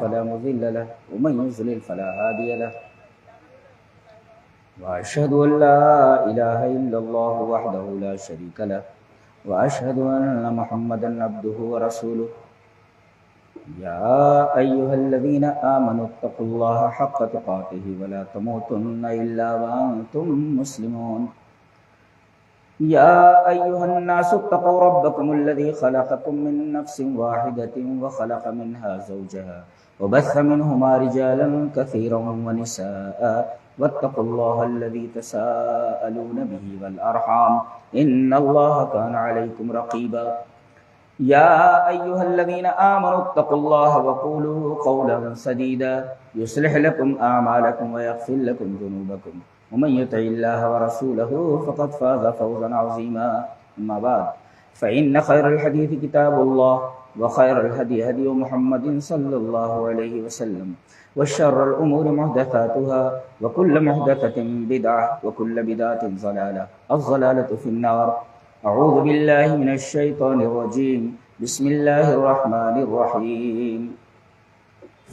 فلا مضل له ومن يضلل فلا هادي له وأشهد أن لا إله إلا الله وحده لا شريك له وأشهد أن محمدا عبده ورسوله يا أيها الذين آمنوا اتقوا الله حق تقاته ولا تموتن إلا وأنتم مسلمون يا أيها الناس اتقوا ربكم الذي خلقكم من نفس واحدة وخلق منها زوجها وبث منهما رجالا كثيرا ونساء واتقوا الله الذي تساءلون به والأرحام إن الله كان عليكم رقيبا يا أيها الذين آمنوا اتقوا الله وقولوا قولا سديدا يصلح لكم أعمالكم ويغفر لكم ذنوبكم ومن يطع الله ورسوله فقد فاز فوزا عظيما أما بعد فإن خير الحديث كتاب الله وخير الهدي هدي محمد صلى الله عليه وسلم وشر الأمور محدثاتها وكل محدثة بدعة وكل بدعة ضلالة الضلالة في النار أعوذ بالله من الشيطان الرجيم بسم الله الرحمن الرحيم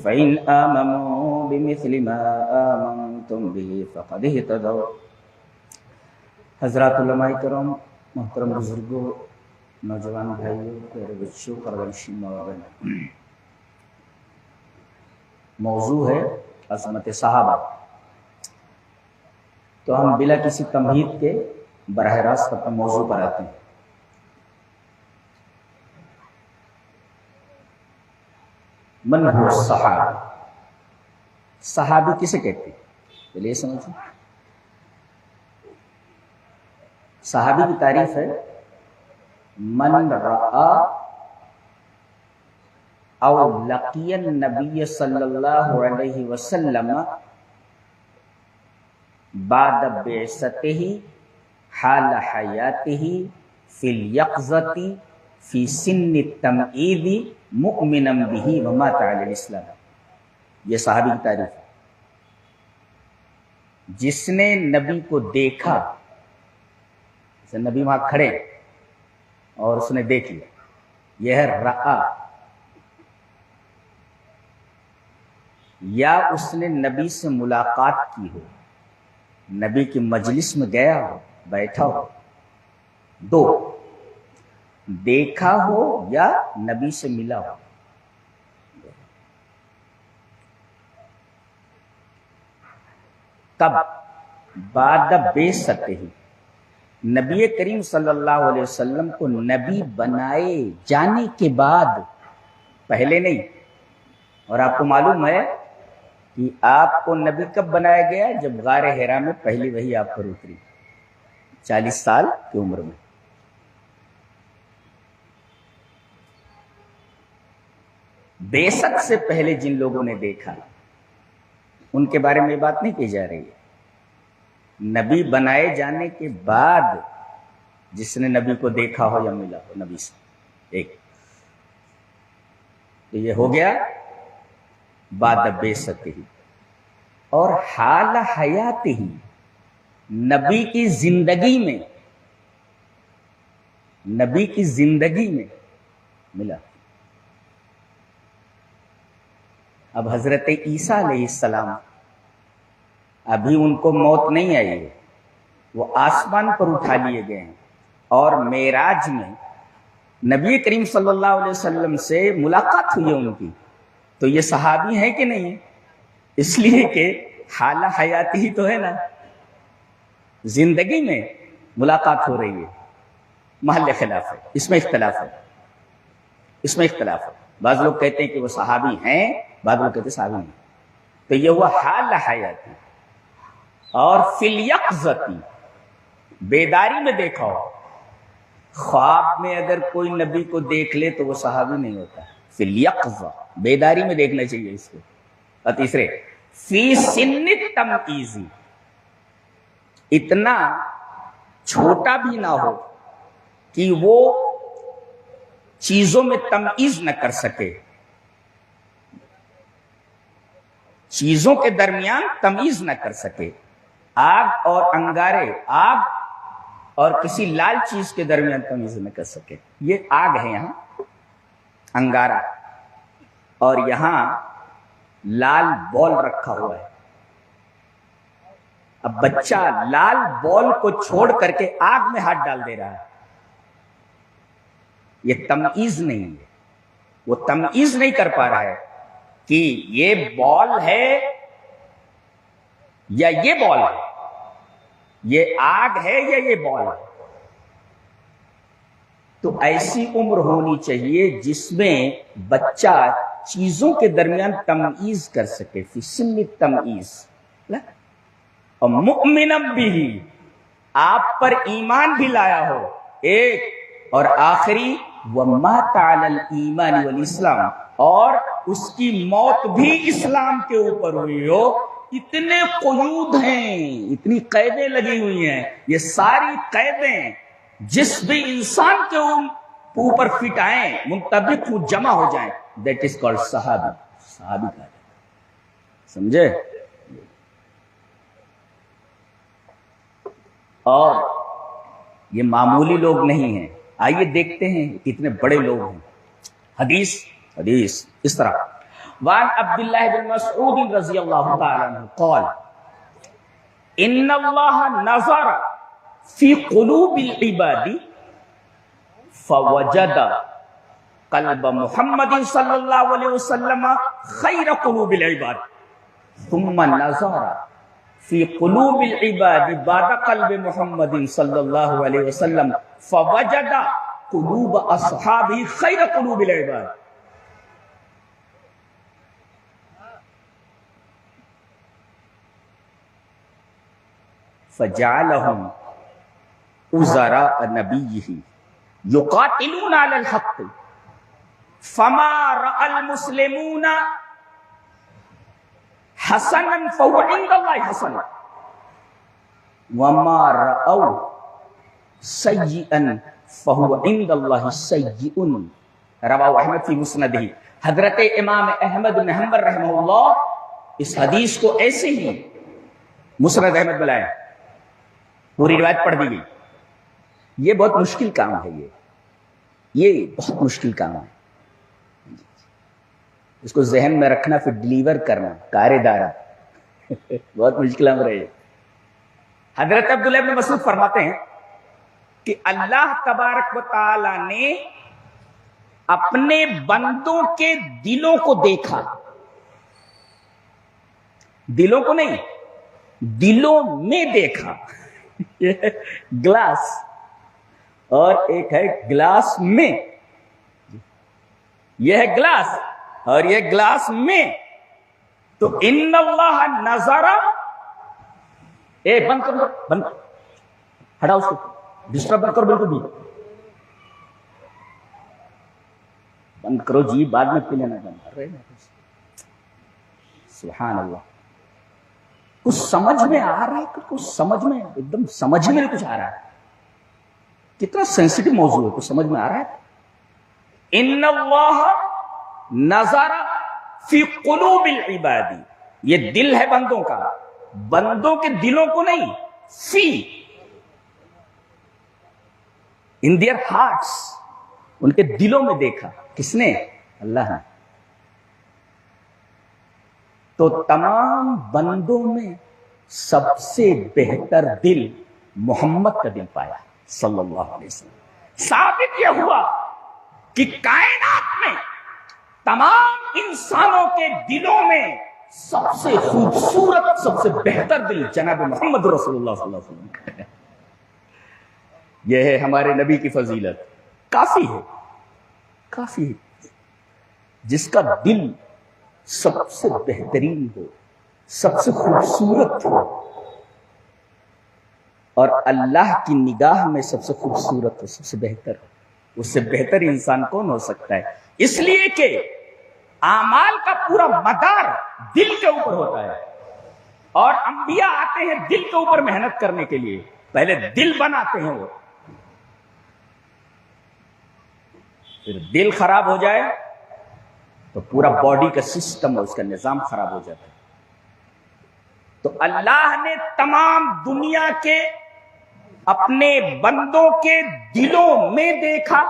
فإن آمنوا بمثل ما آمنتم به فقد اهتدوا. حضرات علماء کرام، محترم بزرگوں، نوجوان بھائیوں، پیارے بچوں، پرورشی ماں، موضوع ہے عظمت صحابہ. تو ہم بلا کسی تمہید کے براہ راست اپنے موضوع پر آتے ہیں. من هو الصحابی؟ صحابی کسے کہتے ہیں؟ چلیے سمجھیں. صحابی کی تعریف ہے من رأى او لقی النبی صلی اللہ علیہ وسلم بعد بعثته حال حیاته فی الیقظة فی سن التمئیز مؤمنا به ومات علی الاسلام. یہ صحابی کی تعریف ہے. جس نے نبی کو دیکھا، جیسے نبی وہاں کھڑے اور اس نے دیکھ لیا، یہ ہے رأى. یا اس نے نبی سے ملاقات کی ہو، نبی کی مجلس میں گیا ہو، بیٹھا ہو. دو، دیکھا ہو یا نبی سے ملا ہو. کب؟ بعد بعثتہ، نبی کریم صلی اللہ علیہ وسلم کو نبی بنائے جانے کے بعد، پہلے نہیں. اور آپ کو معلوم ہے کہ آپ کو نبی کب بنایا گیا؟ جب غار حرا میں پہلی وحی آپ پر اتری، 40 سال کی عمر میں. بعثت سے پہلے جن لوگوں نے دیکھا ان کے بارے میں یہ بات نہیں کی جا رہی ہے. نبی بنائے جانے کے بعد جس نے نبی کو دیکھا ہو یا ملا ہو نبی سے، ایک تو یہ ہو گیا بعد بعثت ہی. اور حال حیات ہی، نبی کی زندگی میں، نبی کی زندگی میں ملا. اب حضرت عیسیٰ علیہ السلام، ابھی ان کو موت نہیں آئی ہے، وہ آسمان پر اٹھا لیے گئے ہیں، اور معراج میں نبی کریم صلی اللہ علیہ وسلم سے ملاقات ہوئی ہے ان کی. تو یہ صحابی ہیں کہ نہیں؟ اس لیے کہ حال حیات ہی تو ہے نا، زندگی میں ملاقات ہو رہی ہے. محل خلاف ہے، اس میں اختلاف ہے، اس میں اختلاف ہے. بعض لوگ کہتے ہیں کہ وہ صحابی ہیں، بعض لوگ کہتے ہیں صحابی نہیں. تو یہ ہوا حال حیاتی. اور فی الیقظۃ، بیداری میں دیکھا ہو. خواب میں اگر کوئی نبی کو دیکھ لے تو وہ صحابی نہیں ہوتا. فی الیقظۃ، بیداری میں دیکھنا چاہیے اس کو. اور تیسرے فی سن التمئیز، اتنا چھوٹا بھی نہ ہو کہ وہ چیزوں میں تمیز نہ کر سکے، چیزوں کے درمیان تمیز نہ کر سکے. آگ اور انگارے، آگ اور کسی لال چیز کے درمیان تمیز نہ کر سکے. یہ آگ ہے یہاں، انگارہ، اور یہاں لال بال رکھا ہوا ہے. اب بچہ لال بال کو چھوڑ کر کے آگ میں ہاتھ ڈال دے رہا ہے. یہ تمیز نہیں ہے. وہ تمیز نہیں کر پا رہا ہے کہ یہ بال ہے یا یہ بال ہے, یہ آگ ہے یا یہ بال ہے. تو ایسی عمر ہونی چاہیے جس میں بچہ چیزوں کے درمیان تمیز کر سکے, فی سن تمیز. اور مؤمنم بھی, آپ پر ایمان بھی لایا ہو, ایک, اور آخری وَمَاتَ عَلَى الْإِيمَانِ وَالْإِسْلَامِ, اور اس کی موت بھی اسلام کے اوپر ہوئی ہو. اتنے قیود ہیں, اتنی قیدیں لگی ہوئی ہیں. یہ ساری قیدیں جس بھی انسان کے اوپر فٹ آئیں, منطبق جمع ہو جائیں, دیٹ از کالڈ صحابی. صحابی کہا جاتا ہے, سمجھے؟ اور یہ معمولی لوگ نہیں ہیں. آئیے دیکھتے ہیں کتنے بڑے لوگ ہیں. حدیث اس طرح وان عبداللہ بن مسعود رضی اللہ تعالی عنہ قال ان اللہ نظر فی قلوب العباد فوجد قلب محمد صلی اللہ علیہ وسلم خیر قلوب العباد ثم نظر فی قلوب العباد بعد قلب محمد صلی اللہ علیہ وسلم فوجد قلوب اصحابہ خیر قلوب العباد. فجعلهم وزراء نبیہ یقاتلون علی الحق فما رأى المسلمون حسنا فهو عند الله حسن وما رأوا سیئا فهو عند الله سیئ. رواہ احمد فی مسندہ. حضرت امام احمد بن حنبل رحمہ اللہ اس حدیث کو ایسے ہی مسند احمد بلائے, پوری روایت پڑھ دی گئی. یہ بہت مشکل کام ہے, یہ بہت مشکل کام ہے. اس کو ذہن میں رکھنا, پھر ڈیلیور کرنا کار دارا بہت مشکل امر ہے. حضرت عبداللہ بن مسعود فرماتے ہیں کہ اللہ تبارک و تعالی نے اپنے بندوں کے دلوں کو دیکھا. دلوں کو نہیں, دلوں میں دیکھا. گلاس اور ایک ہے گلاس میں, یہ ہے گلاس اور یہ گلاس میں. تو ان اللہ نظر, اے بند کرو, بند ہٹا اس کو, ڈسٹرب مت کرو بالکل بھی, بند کرو جی, بعد میں پی لینا. سبحان اللہ. کچھ سمجھ میں آ رہا ہے, کچھ سمجھ میں ایک دم سمجھ میں کچھ آ رہا ہے. کتنا سینسٹیو موضوع ہے, کچھ سمجھ میں آ رہا ہے. ان اللہ نظر فی قلوب العباد, یہ دل ہے بندوں کا, بندوں کے دلوں کو نہیں, فی ان دیئر ہارٹس, ان کے دلوں میں دیکھا. کس نے؟ اللہ نے. تو تمام بندوں میں سب سے بہتر دل محمد کا دل پایا صلی اللہ علیہ وسلم. ثابت یہ ہوا کہ کائنات میں تمام انسانوں کے دلوں میں سب سے خوبصورت, سب سے بہتر دل جناب محمد رسول اللہ صلی اللہ علیہ وسلم. یہ ہے ہمارے نبی کی فضیلت. کافی ہے, کافی ہے. جس کا دل سب سے بہترین ہو, سب سے خوبصورت ہو, اور اللہ کی نگاہ میں سب سے خوبصورت ہو, سب سے بہتر ہو, اس سے بہتر انسان کون ہو سکتا ہے؟ اس لیے کہ اعمال کا پورا مدار دل کے اوپر ہوتا ہے, اور انبیاء آتے ہیں دل کے اوپر محنت کرنے کے لیے. پہلے دل بناتے ہیں وہ, پھر دل خراب ہو جائے تو پورا باڈی کا سسٹم اور اس کا نظام خراب ہو جاتا ہے. تو اللہ نے تمام دنیا کے اپنے بندوں کے دلوں میں دیکھا,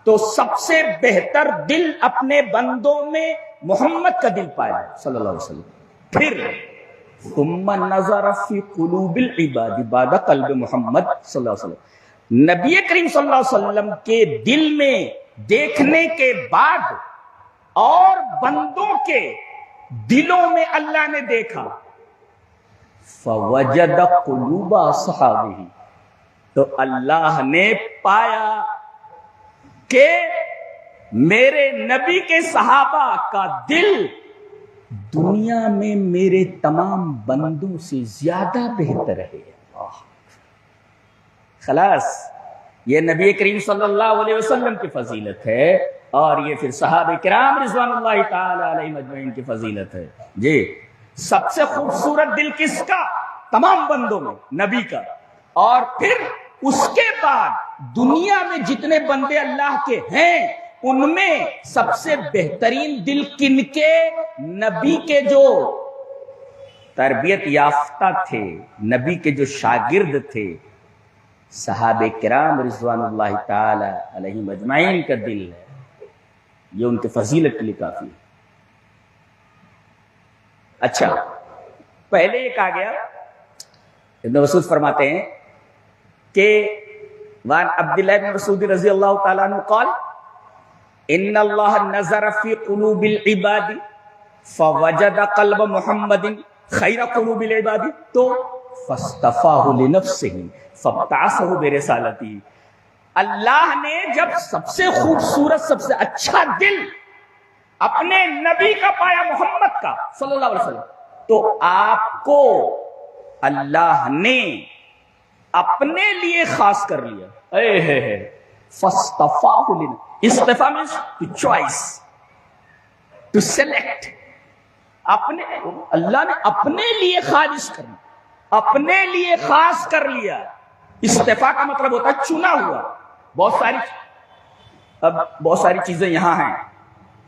تو سب سے بہتر دل اپنے بندوں میں محمد کا دل پایا صلی اللہ علیہ وسلم. پھر ثم نظر فی قلوب العباد بعد قلب محمد صلی اللہ علیہ وسلم. نبی کریم صلی اللہ علیہ وسلم کے دل میں دیکھنے کے بعد اور بندوں کے دلوں میں اللہ نے دیکھا. فوجد قلوب اصحابہ، تو اللہ نے پایا کہ میرے نبی کے صحابہ کا دل دنیا میں میرے تمام بندوں سے زیادہ بہتر ہے. خلاص یہ نبی کریم صلی اللہ علیہ وسلم کی فضیلت ہے، اور یہ پھر صحابہ کرام رضوان اللہ تعالی علیہ مجمعین کی فضیلت ہے. جی سب سے خوبصورت دل کس کا؟ تمام بندوں میں نبی کا. اور پھر اس کے بعد دنیا میں جتنے بندے اللہ کے ہیں ان میں سب سے بہترین دل کن کے؟ نبی کے جو تربیت یافتہ تھے، نبی کے جو شاگرد تھے، صحابہ کرام رضوان اللہ تعالی علیہ مجمعین کا دل ہے. یہ ان کے فضیلت کے لیے کافی ہے. اچھا، پہلے ایک آ گیا، ابن مسعود فرماتے ہیں کہ وان عبداللہ بن مسعود رضی اللہ تعالیٰ عنہ قال ان اللہ نظر فی قلوب العباد فوجد قلب محمد خیر قلوب العباد تو فاصطفاہ لنفسہ فابتعثہ برسالتی. اللہ نے جب سب سے خوبصورت، سب سے اچھا دل اپنے نبی کا پایا، محمد کا صلی اللہ علیہ وسلم، تو آپ کو اللہ نے اپنے لیے خاص کر لیا. فاصطفاہ لنفسہ، استفا means to choice, to select. اپنے اللہ نے اپنے لیے خالص کرنا، اپنے لیے خاص کر لیا. استفا کا مطلب ہوتا ہے چنا ہوا. بہت ساری چیزیں یہاں ہیں،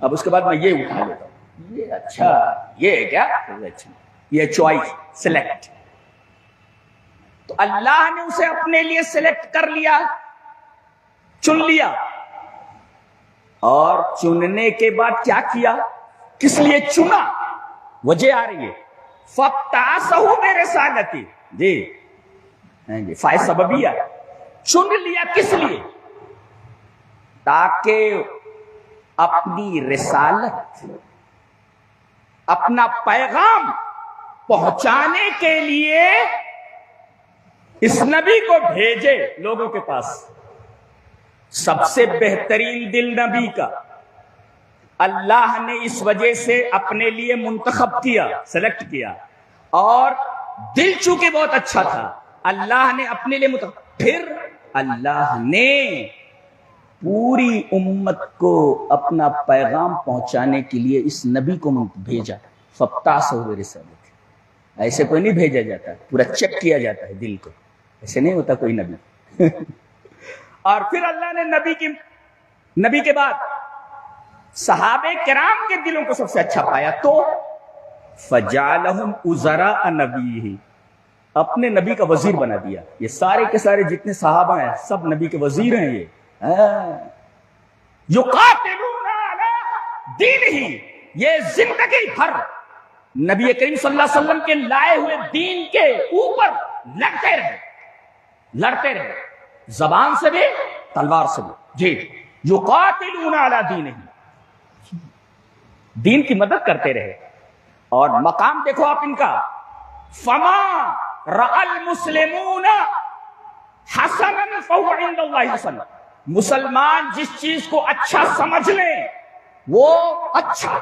اب اس کے بعد میں یہ اٹھا لیتا ہوں، یہ اچھا، یہ کیا اچھا، یہ چوائس، سلیکٹ. تو اللہ نے اسے اپنے لیے سلیکٹ کر لیا، چن لیا. اور چننے کے بعد کیا کیا؟ کس لیے چنا؟ وجہ آ رہی ہے فابتعثہ برسالتی. جی فائے سببیہ، چن لیا کس لیے؟ تاکہ اپنی رسالت، اپنا پیغام پہنچانے کے لیے اس نبی کو بھیجے لوگوں کے پاس. سب سے بہترین دل نبی کا اللہ نے اس وجہ سے اپنے لیے منتخب کیا، سلیکٹ کیا. اور دل چونکہ بہت اچھا تھا، اللہ نے اپنے لیے منتخب. پھر اللہ نے پوری امت کو اپنا پیغام پہنچانے کے لیے اس نبی کو بھیجا. فابتعثہ برسالتی. ایسے کوئی نہیں بھیجا جاتا، پورا چیک کیا جاتا ہے دل کو، ایسے نہیں ہوتا کوئی نبی. اور پھر اللہ نے نبی کے بعد صحابہ کرام کے دلوں کو سب سے اچھا پایا، تو فجعلہم وزراء نبیہ، اپنے نبی کا وزیر بنا دیا. یہ سارے کے سارے جتنے صحابہ ہیں سب نبی کے وزیر ہیں. یہ یقاتلون علی دینہ، یہ زندگی بھر نبی کریم صلی اللہ علیہ وسلم کے لائے ہوئے دین کے اوپر لڑتے رہے، زبان سے بھی تلوار سے بھی. جی یقاتلون علی دینہ، دین کی مدد کرتے رہے. اور مقام دیکھو آپ ان کا، فما رأى المسلمون حسنا فهو عند الله حسن. مسلمان جس چیز کو اچھا سمجھ لیں وہ اچھا،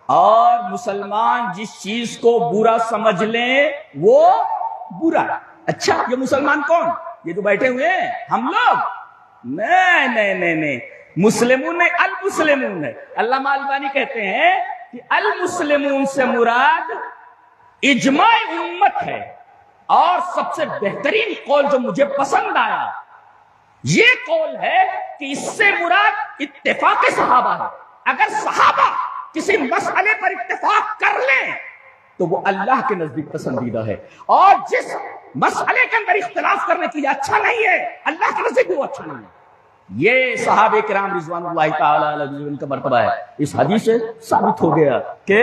اور مسلمان جس چیز کو برا سمجھ لیں وہ برا. اچھا، یہ مسلمان کون؟ یہ جو بیٹھے ہوئے ہیں ہم لوگ؟ نہیں، مسلمون نہیں، المسلمون ہے. علامہ البانی کہتے ہیں کہ المسلمون سے مراد اجماع امت ہے. اور سب سے بہترین قول جو مجھے پسند آیا یہ قول ہے کہ اس سے مراد اتفاق صحابہ ہے. اگر صحابہ کسی مسئلے پر اتفاق کر لیں تو وہ اللہ کے نزدیک پسندیدہ ہے، اور جس مسئلے کے اندر اختلاف کرنے کے لیے اچھا نہیں ہے اللہ کے نزدیک وہ اچھا نہیں ہے. یہ صحابہ کرام رضوان اللہ تعالی علیہم کا مرتبہ ہے. اس حدیث سے ثابت ہو گیا کہ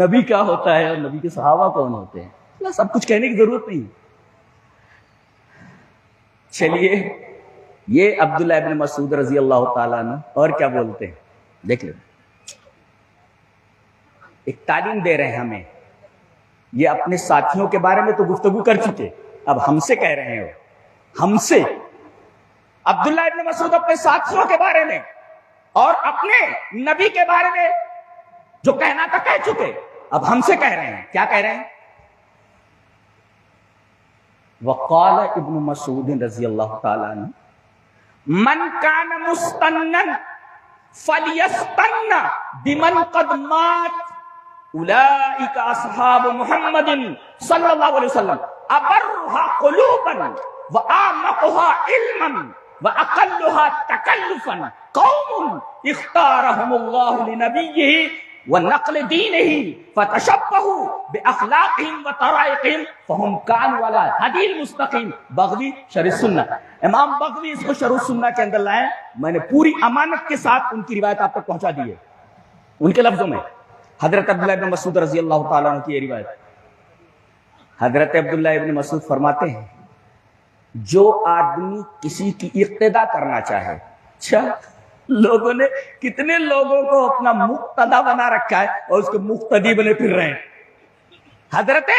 نبی کیا ہوتا ہے اور نبی کے صحابہ کون ہوتے ہیں. سب کچھ کہنے کی ضرورت نہیں. چلیے یہ عبداللہ ابن مسعود رضی اللہ تعالیٰ عنہ اور کیا بولتے ہیں دیکھ لیں. ایک تعلیم دے رہے ہیں ہمیں. یہ اپنے ساتھیوں کے بارے میں تو گفتگو کر چکے, اب ہم سے کہہ رہے ہیں. ہم سے عبداللہ ابن مسعود اپنے ساتھیوں کے بارے میں اور اپنے نبی کے بارے میں جو کہنا تھا کہہ چکے, اب ہم سے کہہ رہے ہیں. کیا کہہ رہے ہیں؟ وقال ابن مسعود رضی اللہ تعالی عنہ من کان مستنن فلیستن بمن قد مات اولئک اصحاب محمد صلی اللہ علیہ وسلم ابرها قلوبا واعمقها علما واقلها تکلفا قوم اختارهم الله لنبيه ونقل دینه فتشبهوا باخلاقهم وطرائقهم فهم كانوا على الهدي المستقيم. بغوی شرح السنہ, امام بغوی اس کو شرح السنہ کے اندر لائے. میں نے پوری امانت کے ساتھ ان کی روایت آپ تک پہنچا دی ہے ان کے لفظوں میں. حضرت عبداللہ ابن مسعود رضی اللہ تعالیٰ عنہ کی یہ روایت. حضرت عبداللہ ابن مسعود فرماتے ہیں جو آدمی کسی کی اقتدا کرنا چاہے. اچھا, لوگوں نے کتنے لوگوں کو اپنا مقتدا بنا رکھا ہے اور اس کے مقتدی بنے پھر رہے ہیں. حضرت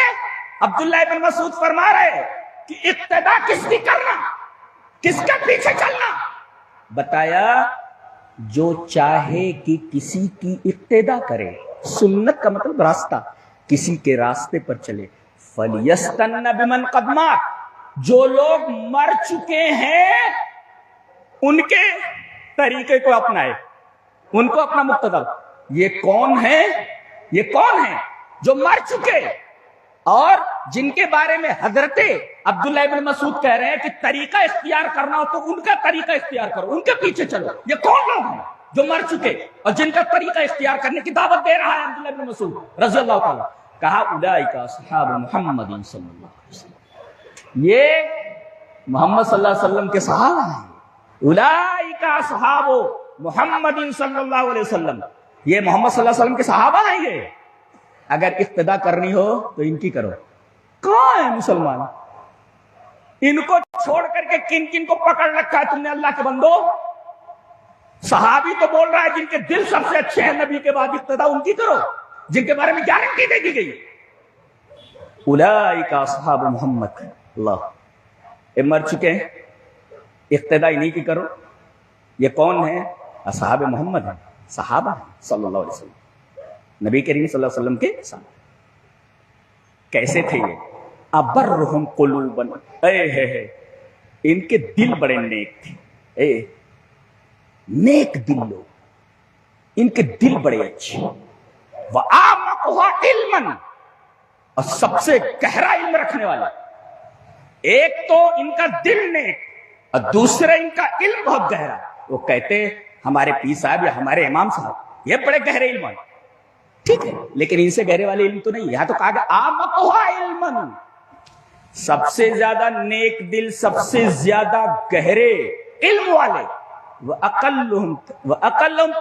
عبداللہ ابن مسعود فرما رہے ہیں کہ اقتدا کس کی کرنا, کس کے پیچھے چلنا. بتایا جو چاہے کہ کسی کی اقتدا کرے, سنت کا مطلب راستہ, کسی کے راستے پر چلے. فَلْيَسْتَنَّ بِمَنْ قَدْ مَاتَ, جو لوگ مر چکے ہیں ان کے طریقے کو اپنائے, ان کو اپنا مقتدا. یہ کون ہے؟ یہ کون ہے جو مر چکے اور جن کے بارے میں حضرت عبداللہ ابن مسعود کہہ رہے ہیں کہ طریقہ اختیار کرنا ہو تو ان کا طریقہ اختیار کرو, ان کے پیچھے چلو. یہ کون لوگ ہیں جو مر چکے اور جن کا طریقہ اختیار کرنے کی دعوت دے رہا ہے عبداللہ ابن مسعود رضی اللہ تعالیٰ. کہا اولئک اصحاب محمد صلی اللہ علیہ وسلم, یہ محمد صلی اللہ علیہ وسلم کے صحابہ ہیں. اولئک اصحاب محمد صلی اللہ علیہ وسلم, یہ محمد صلی اللہ علیہ وسلم کے صحابہ ہیں. یہ اگر اقتدا کرنی ہو تو ان کی کرو. کہاں ہے مسلمان؟ ان کو چھوڑ کر کے کن کن کو پکڑ رکھا ہے تم نے اللہ کے بندو؟ صحابی تو بول رہا ہے جن کے دل سب سے اچھے ہیں نبی کے بعد اقتدا ان کی کرو, جن کے بارے میں گارنٹی دے دی گئی. اولئک اصحاب محمد, اللہ یہ مر چکے ہیں, اقتدا انہی کی کرو. یہ کون ہے؟ اصحاب محمد ہیں, صحابہ ہیں صلی اللہ علیہ وسلم, نبی کریم صلی اللہ علیہ وسلم کے ساتھ. کیسے تھے یہ؟ ابرہم قلوبا, ان کے دل بڑے نیک تھے. نیک دل لوگ, ان کے دل بڑے اچھے. وَآمَقُهَا عِلْمًا, اور سب سے گہرا علم رکھنے والا. ایک تو ان کا دل نیک اور دوسرا ان کا علم بہت گہرا. وہ کہتے ہمارے پیر صاحب یا ہمارے امام صاحب یہ بڑے گہرے علم ہیں, ٹھیک ہے, لیکن ان سے گہرے والے علم تو نہیں. یہاں تو کہا گیا آمَقُهَا عِلْمًا, سب سے زیادہ نیک دل, سب سے زیادہ گہرے علم والے. وَأَقَلُّهُمْ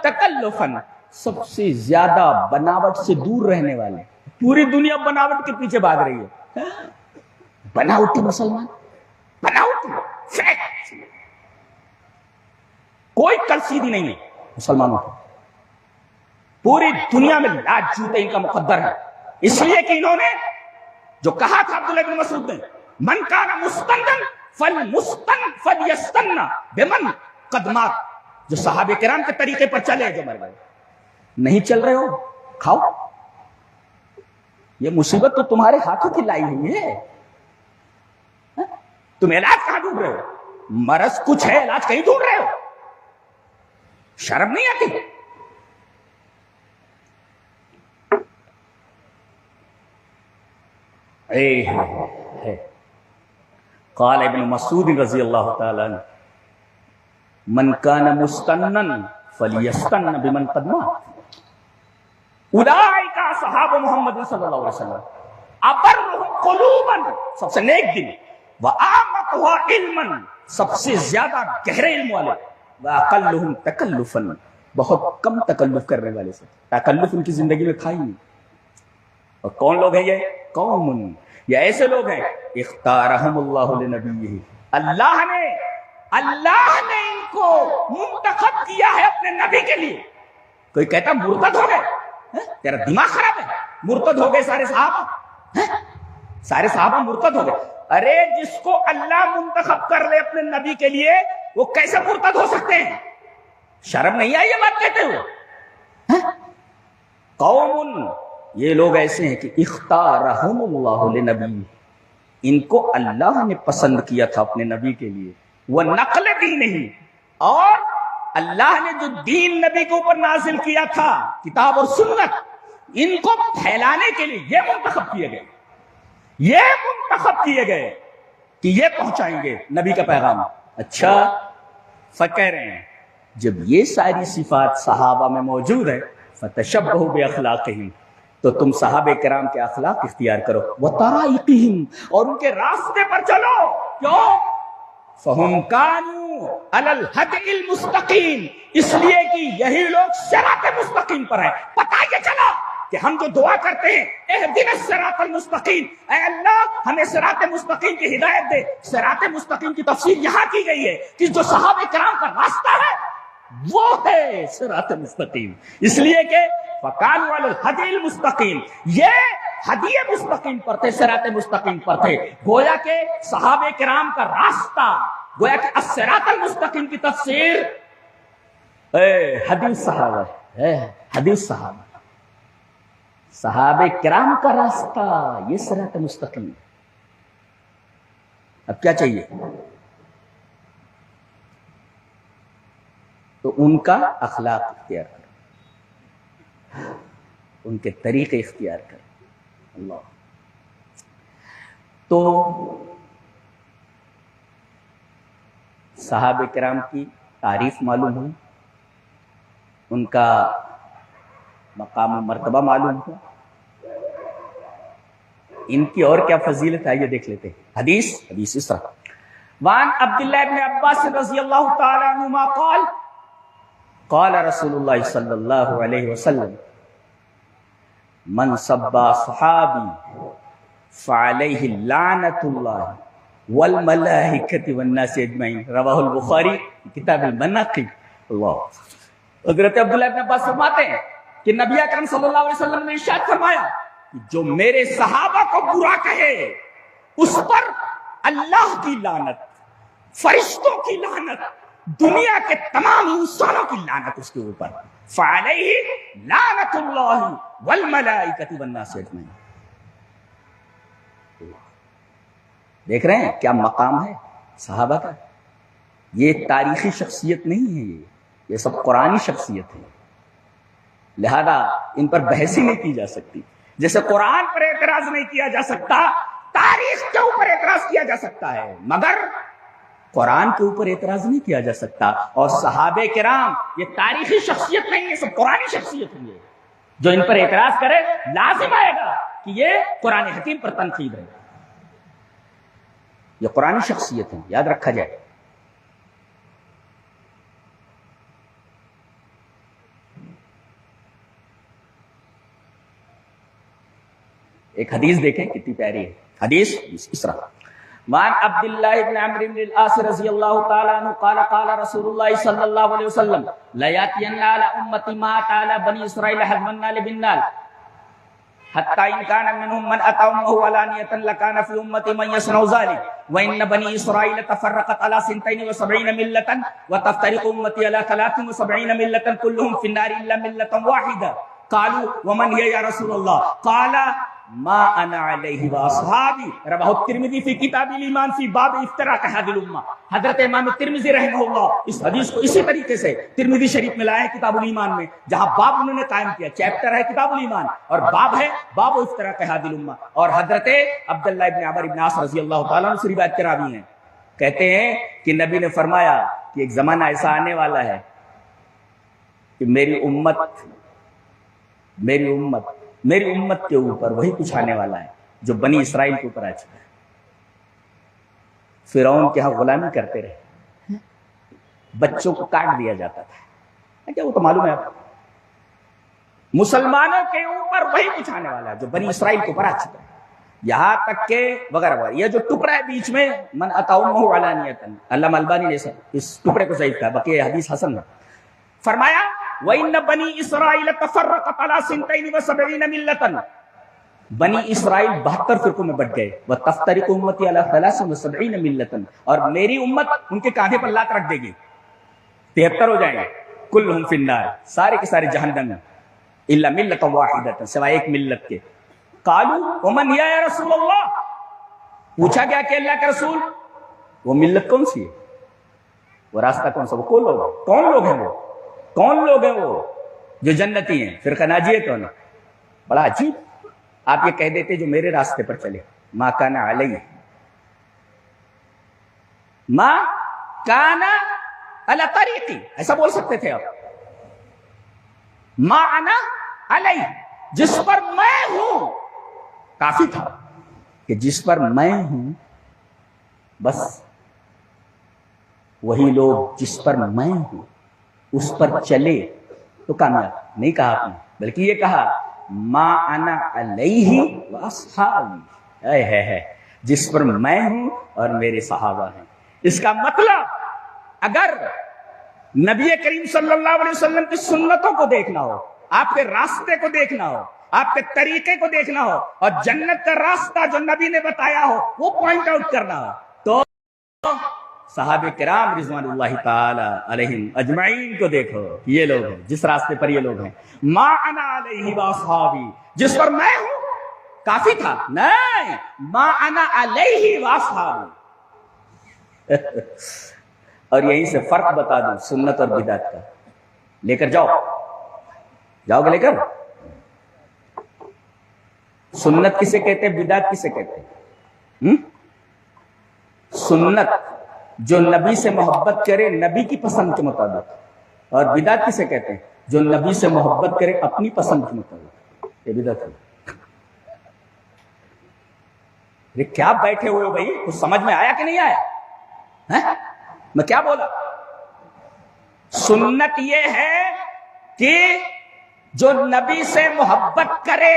تَكَلُّفًا, سب سے زیادہ بناوٹ سے دور رہنے والے. پوری دنیا بناوٹ کے پیچھے بھاگ رہی ہے. بناوٹی مسلمان, بناوٹی فیک, کوئی کلسیدی نہیں ہے مسلمانوں کو. پوری دنیا میں لاج جوتے ان کا مقدر ہے, اس لیے کہ انہوں نے جو کہا تھا عبداللہ بن مسعود نے, من کان مستنن فلیستن بمن قد مات, جو صحابہ کرام کے طریقے پر چلے جو مر گئے. نہیں چل رہے ہو کھاؤ, یہ مصیبت تو تمہارے ہاتھوں کی لائی ہوئی ہے. تم علاج کہاں ڈھونڈ رہے ہو؟ مرض کچھ ہے, علاج کہیں ڈھونڈ رہے ہو؟ شرم نہیں آتی؟ قال ابن مسعود رضی اللہ تعالی عنہ من کان مستنن فلیستن بمن قد مات اولئک اصحاب محمد صلی اللہ علیہ وسلم ابرہم قلوبا, سب سے نیک دل, واعمقها علما, سب سے زیادہ گہرے علم والے. وَأَقَلُّهُمْ تَكَلُّفًا، بہت کم تکلف کرنے والے سے، تکلف ان کی زندگی میں تھا ہی نہیں۔ اور کون لوگ ہیں یہ؟ قوم، یہ ایسے لوگ ہیں اختارہم اللہ لنبیہ، اللہ نے ان کو منتخب کیا ہے اپنے نبی کے لیے۔ کوئی کہتا مرتد ہو گئے، تیرا دماغ خراب ہے، مرتد ہو گئے سارے صحابہ، سارے صحابہ مرتد ہو گئے۔ ارے جس کو اللہ منتخب کر لے اپنے نبی کے لیے وہ کیسے مرتد ہو سکتے ہیں؟ شرم نہیں آئی یہ بات کہتے ہوئے؟ قوم، یہ لوگ ایسے ہیں کہ اختارہم اللہ لنبی، ان کو اللہ نے پسند کیا تھا اپنے نبی کے لیے، وہ نقل دین ہی، اور اللہ نے جو دین نبی کے اوپر نازل کیا تھا کتاب اور سنت، ان کو پھیلانے کے لیے یہ منتخب کیے گئے، یہ منتخب کیے گئے کہ یہ پہنچائیں گے نبی کا پیغام۔ اچھا کہہ رہے ہیں جب یہ ساری صفات صحابہ میں موجود ہے فتشبہوا باخلاقہم، تو تم صحابہ کرام کے اخلاق اختیار کرو، وطرائقہم، اور ان کے راستے پر چلو۔ کیوں؟ فہم کانوا علی الہدی المستقیم، اس لیے کہ یہی لوگ صراط مستقیم پر ہیں۔ پتہ یہ چلا کہ ہم جو دعا کرتے ہیں اہدنا الصراط المستقیم، اے اللہ ہمیں صراط مستقیم کی ہدایت دے، صراط مستقیم کی تفسیر یہاں کی گئی ہے کہ جو صحابہ کرام کا راستہ ہے وہ ہے صراط مستقیم، اس لیے کہ فکانوا علی الہدی المستقیم، یہ ہدی مستقیم پر تھے، صراط مستقیم پر تھے۔ گویا کہ صحابہ کرام کا راستہ، گویا کہ الصراط المستقیم کی تفسیر حدیث صحابہ ہے، حدیث صحابہ، صحابہ کرام کا راستہ یہ صراط مستقیم۔ اب کیا چاہیے؟ تو ان کا اخلاق اختیار کرو، ان کے طریقے اختیار کرو۔ اللہ، تو صحابہ کرام کی تعریف معلوم ہوئی، ان کا مقام و مرتبہ معلوم ہوا، ان کی اور کیا فضیلت ہے یہ دیکھ لیتے ہیں۔ حدیث اس طرح، وعن عبداللہ بن عباس رضی اللہ تعالی عنہما قال قال رسول اللہ صلی اللہ علیہ وسلم من سب صحابی فعلیہ لعنت اللہ والملائکۃ والناس اجمعین، رواہ البخاری کتاب المناقب۔ اللہ، حضرت عبداللہ بن عباس فرماتے ہیں کہ نبی اکرم صلی اللہ علیہ وسلم نے ارشاد فرمایا کہ جو میرے صحابہ کو برا کہے اس پر اللہ کی لعنت، فرشتوں کی لعنت، دنیا کے تمام انسانوں کی لعنت اس کے اوپر، فعلیہ لعنت اللہ والملائکۃ والناس اجمعین۔ دیکھ رہے ہیں کیا مقام ہے صحابہ کا؟ یہ تاریخی شخصیت نہیں ہے، یہ سب قرآنی شخصیت ہے، لہذا ان پر بحث ہی نہیں کی جا سکتی۔ جیسے قرآن پر اعتراض نہیں کیا جا سکتا، تاریخ کے اوپر اعتراض کیا جا سکتا ہے، مگر قرآن کے اوپر اعتراض نہیں کیا جا سکتا۔ اور صحابہ کرام یہ تاریخی شخصیت نہیں ہے، سب قرآنی شخصیت ہے۔ جو ان پر اعتراض کرے لازم آئے گا کہ یہ قرآن حکیم پر تنقید ہے، یہ قرآنی شخصیت ہے، یاد رکھا جائے۔ ایک حدیث دیکھیں کتنی پیاری ہے، حدیث اس طرح، وعن عبداللہ بن عمرو بن العاص رضی اللہ تعالی عنہ قال قال رسول اللہ صلی اللہ علیہ وسلم لا یاتین علی امتی ما تعالی بنی اسرائیل حزم النال بالنال حتی ان کان منهم من اتى امه علانیۃ لکان فی امتی من یصنع ذلک وان بنی اسرائیل تفرقت على 72 ملة وتفترق امتی على 73 ملة كلهم في النار الا ملة واحدة قالوا ومن هي یا رسول اللہ قال ما انا علیہ واصحابی، رواہ الترمذی فی کتاب الایمان فی باب افتراق هذه الامہ۔ حضرت امام الترمذی رحمہ اللہ اس حدیث کو اسی طریقے سے ترمذی شریف میں لائے ہیں کتاب الایمان میں، جہاں باب انہوں نے قائم کیا، چیپٹر ہے کتاب الایمان اور باب ہے باب افتراق هذه الامہ۔ اور حضرت عبداللہ ابن عمرو بن عاص رضی اللہ تعالیٰ عنہ سے روایت کے راوی ہیں، کہتے ہیں کہ نبی نے فرمایا کہ ایک زمانہ ایسا آنے والا ہے کہ میری امت کے اوپر وہی کچھ آنے والا ہے جو بنی اسرائیل کے اوپر آ چکا ہے۔ فرعون کے ہاں غلامی کرتے رہے، بچوں کو کاٹ دیا جاتا تھا. کیا وہ تو معلوم ہے آپ کو. مسلمانوں کے اوپر وہی کچھ آنے والا ہے جو بنی اسرائیل کے اوپر آ چکا ہے. یہاں تک کہ وغیرہ وغیرہ. یہ جو ٹکڑا ہے بیچ میں من اتاؤمہ علانیۃ، علامہ البانی نے اس ٹکڑے کو ضعیف کہا، باقی حدیث حسن ہے. فرمایا وَإِنَّ بَنِي إِسْرَائِيلَ تَفَرَّقَتْ عَلَىٰ سِنْتَيْنِ وَسَبْعِينَ مِلَّةً. بنی اسرائیل 72 فرقوں میں بٹ گئے. وَتَفْتَرِقُ أُمَّتِي عَلَىٰ 73 مِلَّةً، اور میری امت ان کے کاندھے پر لات رکھ دے گی، 73 ہو جائیں گے. كُلُّهُمْ فِي النَّارِ، سارے کے سارے جہنم میں، إِلَّا مِلَّةً وَاحِدَةً، سوائے ایک ملت کے. قالوا ومن یا رسول اللہ، پوچھا گیا کہ اللہ کے رسول وہ ملت کون سی ہے، وہ راستہ کون سا، وہ کون لوگ ہیں، وہ کون لوگ ہیں وہ جو جنتی ہیں، فرقہ ناجیہ کون ہے. بڑا عجیب. آپ یہ کہہ دیتے جو میرے راستے پر چلے. ما کان علیہ، ما کان علی طریقی، ایسا بول سکتے تھے آپ. ما انا علیہ، جس پر میں ہوں، کافی تھا کہ جس پر میں ہوں بس وہی لوگ جس پر میں ہوں اس پر چلے تو کامیاب. نہیں کہا آپ نے، بلکہ یہ کہا ما انا علیہ واصحابی، ہے جس پر میں ہوں اور میرے صحابہ ہیں. اس کا مطلب اگر نبی کریم صلی اللہ علیہ وسلم کی سنتوں کو دیکھنا ہو، آپ کے راستے کو دیکھنا ہو، آپ کے طریقے کو دیکھنا ہو، اور جنت کا راستہ جو نبی نے بتایا ہو وہ پوائنٹ آؤٹ کرنا ہو، تو صحابہ کرام رضوان اللہ تعالی علیہم اجمعین کو دیکھو. یہ لوگ ہیں جس راستے پر یہ لوگ ہیں. ما انا علیہ واصحابی، جس پر میں ہوں کافی تھا. نہیں، ما انا علیہ واصحابی. اور یہیں سے فرق بتا دوں سنت اور بدعت کا. لے کر جاؤ گے لے کر. سنت کسے کہتے ہیں، بدعت کسے کہتے ہیں؟ سنت جو نبی سے محبت کرے نبی کی پسند کے مطابق، اور بدعت کسے کہتے ہیں جو نبی سے محبت کرے اپنی پسند کے مطابق. یہ بدعت ہے. یہ کیا بیٹھے ہوئے ہو بھائی، کچھ سمجھ میں آیا کہ نہیں آیا؟ میں کیا بولا؟ سنت یہ ہے کہ جو نبی سے محبت کرے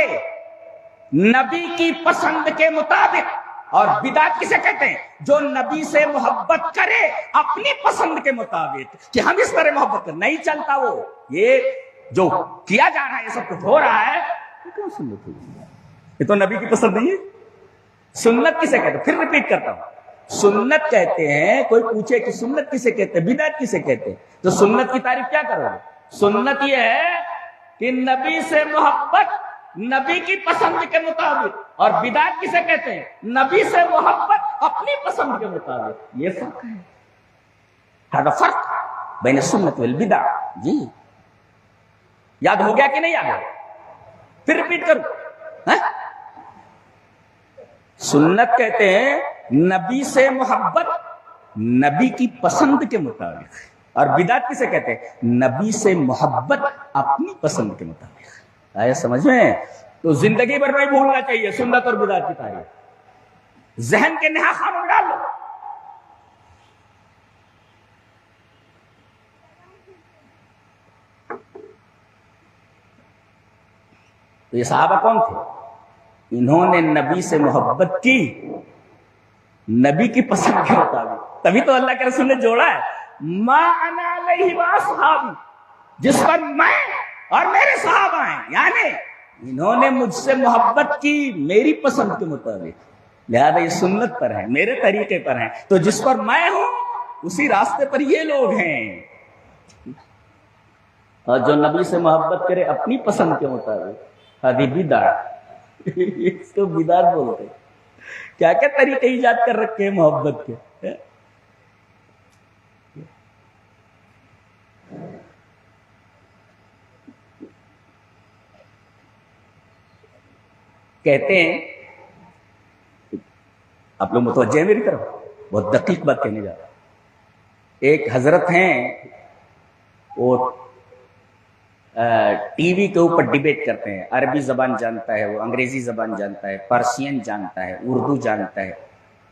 نبی کی پسند کے مطابق. اور بدعت کسے کہتے ہیں؟ جو نبی سے محبت کرے اپنی پسند کے مطابق، کہ ہم اس طرح محبت کر نہیں چلتا. وہ یہ جو کیا جا رہا ہے، یہ سب کچھ ہو رہا ہے، یہ کون سنت ہے؟ یہ تو نبی کی پسند نہیں ہے. سنت کسے کہتے ہیں؟ پھر ریپیٹ کرتا ہوں. سنت کہتے ہیں، کوئی پوچھے کہ سنت کسے کہتے ہیں، بدعت کسے کہتے ہیں، تو سنت کی تعریف کیا کرو گے؟ سنت یہ ہے کہ نبی سے محبت نبی کی پسند کے مطابق. اور بدعت کسے کہتے ہیں؟ نبی سے محبت اپنی پسند کے مطابق. یہ فرق ہے. هذا فرق بین السنت والبدع. جی یاد ہو گیا کہ نہیں یاد ہو؟ پھر ریپیٹ کروں. سنت کہتے ہیں نبی سے محبت نبی کی پسند کے مطابق. اور بدعت کسے کہتے ہیں؟ نبی سے محبت اپنی پسند کے مطابق. آیا سمجھ میں؟ تو زندگی بھر نہیں بھولنا چاہیے سنت اور بدعت کی تعریف. ذہن کے نہا خانوں میں ڈال لو. تو یہ صحابہ کون تھے؟ انہوں نے نبی سے محبت کی نبی کی پسند کے مطابق. تبھی تو اللہ کے رسول نے جوڑا ہے ما انا علیہ واصحابی، جس پر میں اور میرے صحابہ ہیں. یعنی انہوں نے مجھ سے محبت کی میری پسند کے مطابق، لہذا یہ سنت پر ہے، میرے طریقے پر ہیں. تو جس پر میں ہوں اسی راستے پر یہ لوگ ہیں. اور جو نبی سے محبت کرے اپنی پسند کے مطابق، ہادی بدعت. اس کو بدعت بولتے. کیا کیا طریقے ایجاد کر رکھے ہیں محبت کے. کہتے ہیں، آپ لوگ متوجہ ہیں میری طرف، بہت دقیق بات کہنے جا رہا ہوں. ایک حضرت ہیں، وہ ٹی وی کے اوپر ڈیبیٹ کرتے ہیں. عربی زبان جانتا ہے وہ، انگریزی زبان جانتا ہے، پرشین جانتا ہے، اردو جانتا ہے.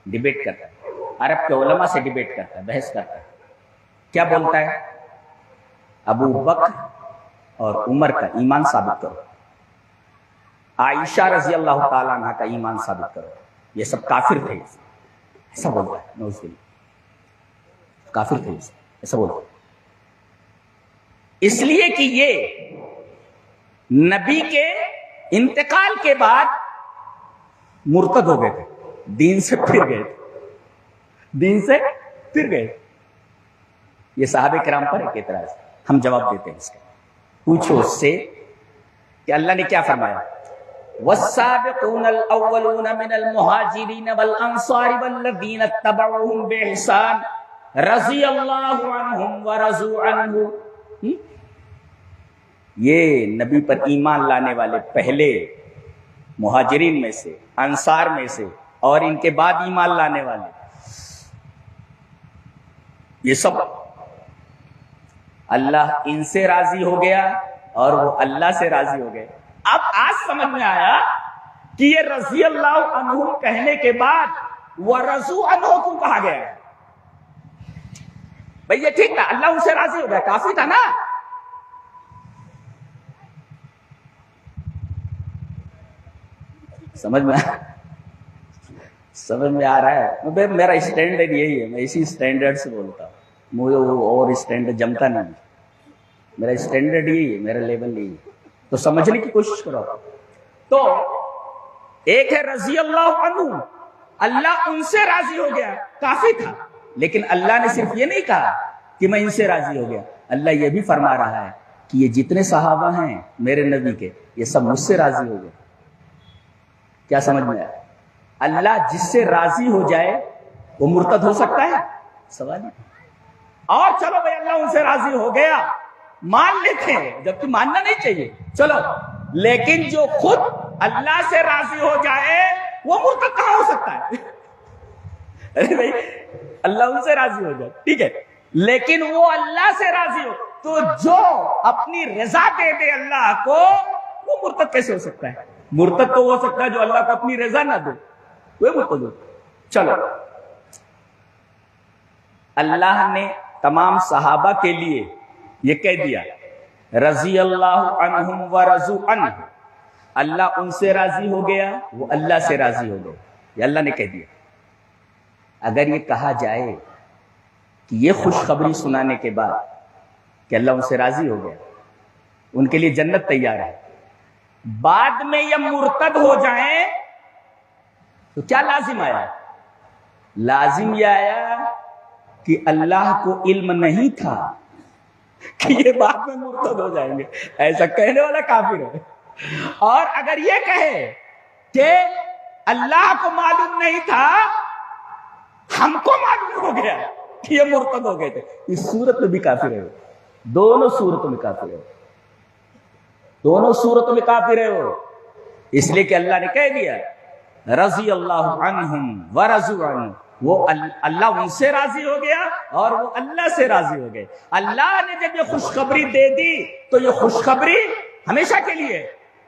ڈیبیٹ کرتا ہے، عرب کے علماء سے ڈیبیٹ کرتا ہے، بحث کرتا ہے. کیا بولتا ہے؟ ابو بکر اور عمر کا ایمان ثابت کرو، عائشہ رضی اللہ تعالیٰ عنہ کا ایمان ثابت کرو، یہ سب کافر تھے، ایسا بولتا ہے نوز باللہ، کافر تھے ایسا بولتا ہے، اس لیے کہ یہ نبی کے انتقال کے بعد مرتد ہو گئے تھے، دین سے پھر گئے تھے، دین سے پھر گئے تھے۔ یہ صحابہ کرام پر ایک اعتراض، ہم جواب دیتے ہیں اس کا، پوچھو اس سے کہ اللہ نے کیا فرمایا؟ والسابقون الاولون من المہاجرین والانصار والذین اتبعوهم باحسان رضی اللہ عنہم ورضوا عنہ۔ یہ نبی پر ایمان لانے والے پہلے مہاجرین میں سے، انصار میں سے، اور ان کے بعد ایمان لانے والے، یہ سب اللہ ان سے راضی ہو گیا اور وہ اللہ سے راضی ہو گئے۔ اب آج سمجھ میں آیا کہ یہ رضی اللہ عنہ کہنے کے بعد ورضوا عنہ کیوں کہا گیا ہے؟ بھئی یہ ٹھیک تھا، اللہ ان سے راضی ہو گیا، کافی تھا نا۔ سمجھ میں آ رہا ہے؟ میرا اسٹینڈرڈ یہی ہے، میں اسی اسٹینڈرڈ سے بولتا ہوں، مجھے وہ اور اسٹینڈرڈ جمتا نہیں، میرا اسٹینڈرڈ یہی ہے، میرا لیول یہی ہے، تو سمجھنے کی کوشش کرو۔ تو ایک ہے رضی اللہ عنہ، اللہ ان سے راضی ہو گیا، کافی تھا، لیکن اللہ نے صرف یہ نہیں کہا کہ میں ان سے راضی ہو گیا، اللہ یہ بھی فرما رہا ہے کہ یہ جتنے صحابہ ہیں میرے نبی کے، یہ سب مجھ سے راضی ہو گئے۔ کیا سمجھ میں آیا؟ اللہ جس سے راضی ہو جائے وہ مرتد ہو سکتا ہے؟ سوال نہیں۔ اور چلو بھائی اللہ ان سے راضی ہو گیا مان لیتے ہیں، جبکہ ماننا نہیں چاہیے، چلو، لیکن جو خود اللہ سے راضی ہو جائے وہ مرتد کہاں ہو سکتا ہے؟ ارے بھائی اللہ ان سے راضی ہو جائے ٹھیک ہے، لیکن وہ اللہ سے راضی ہو تو جو اپنی رضا دے دے اللہ کو، وہ مرتد کیسے ہو سکتا ہے؟ مرتد تو ہو سکتا ہے جو اللہ کو اپنی رضا نہ دے، وہ مرتد ہو۔ چلو، اللہ نے تمام صحابہ کے لیے یہ کہہ دیا رضی اللہ عنہم ورضوا عنہ، اللہ ان سے راضی ہو گیا، وہ اللہ سے راضی ہو گئے، یہ اللہ نے کہہ دیا۔ اگر یہ کہا جائے کہ یہ خوشخبری سنانے کے بعد کہ اللہ ان سے راضی ہو گیا، ان کے لیے جنت تیار ہے، بعد میں یہ مرتد ہو جائیں تو کیا لازم آیا؟ لازم یہ آیا کہ اللہ کو علم نہیں تھا کہ یہ بعد میں مرتد ہو جائیں گے، ایسا کہنے والا کافر ہے۔ اور اگر یہ کہے کہ اللہ کو معلوم نہیں تھا، ہم کو معلوم ہو گیا کہ یہ مرتد ہو گئے تھے، اس صورت میں بھی کافر ہے، دونوں صورتوں میں کافر ہے، دونوں صورتوں میں کافر ہے وہ، اس لیے کہ اللہ نے کہہ دیا رضی اللہ عنہم ورضوا عنہ، وہ اللہ ان سے راضی ہو گیا اور وہ اللہ سے راضی ہو گئے۔ اللہ نے جب یہ خوشخبری دے دی تو یہ خوشخبری ہمیشہ کے لیے۔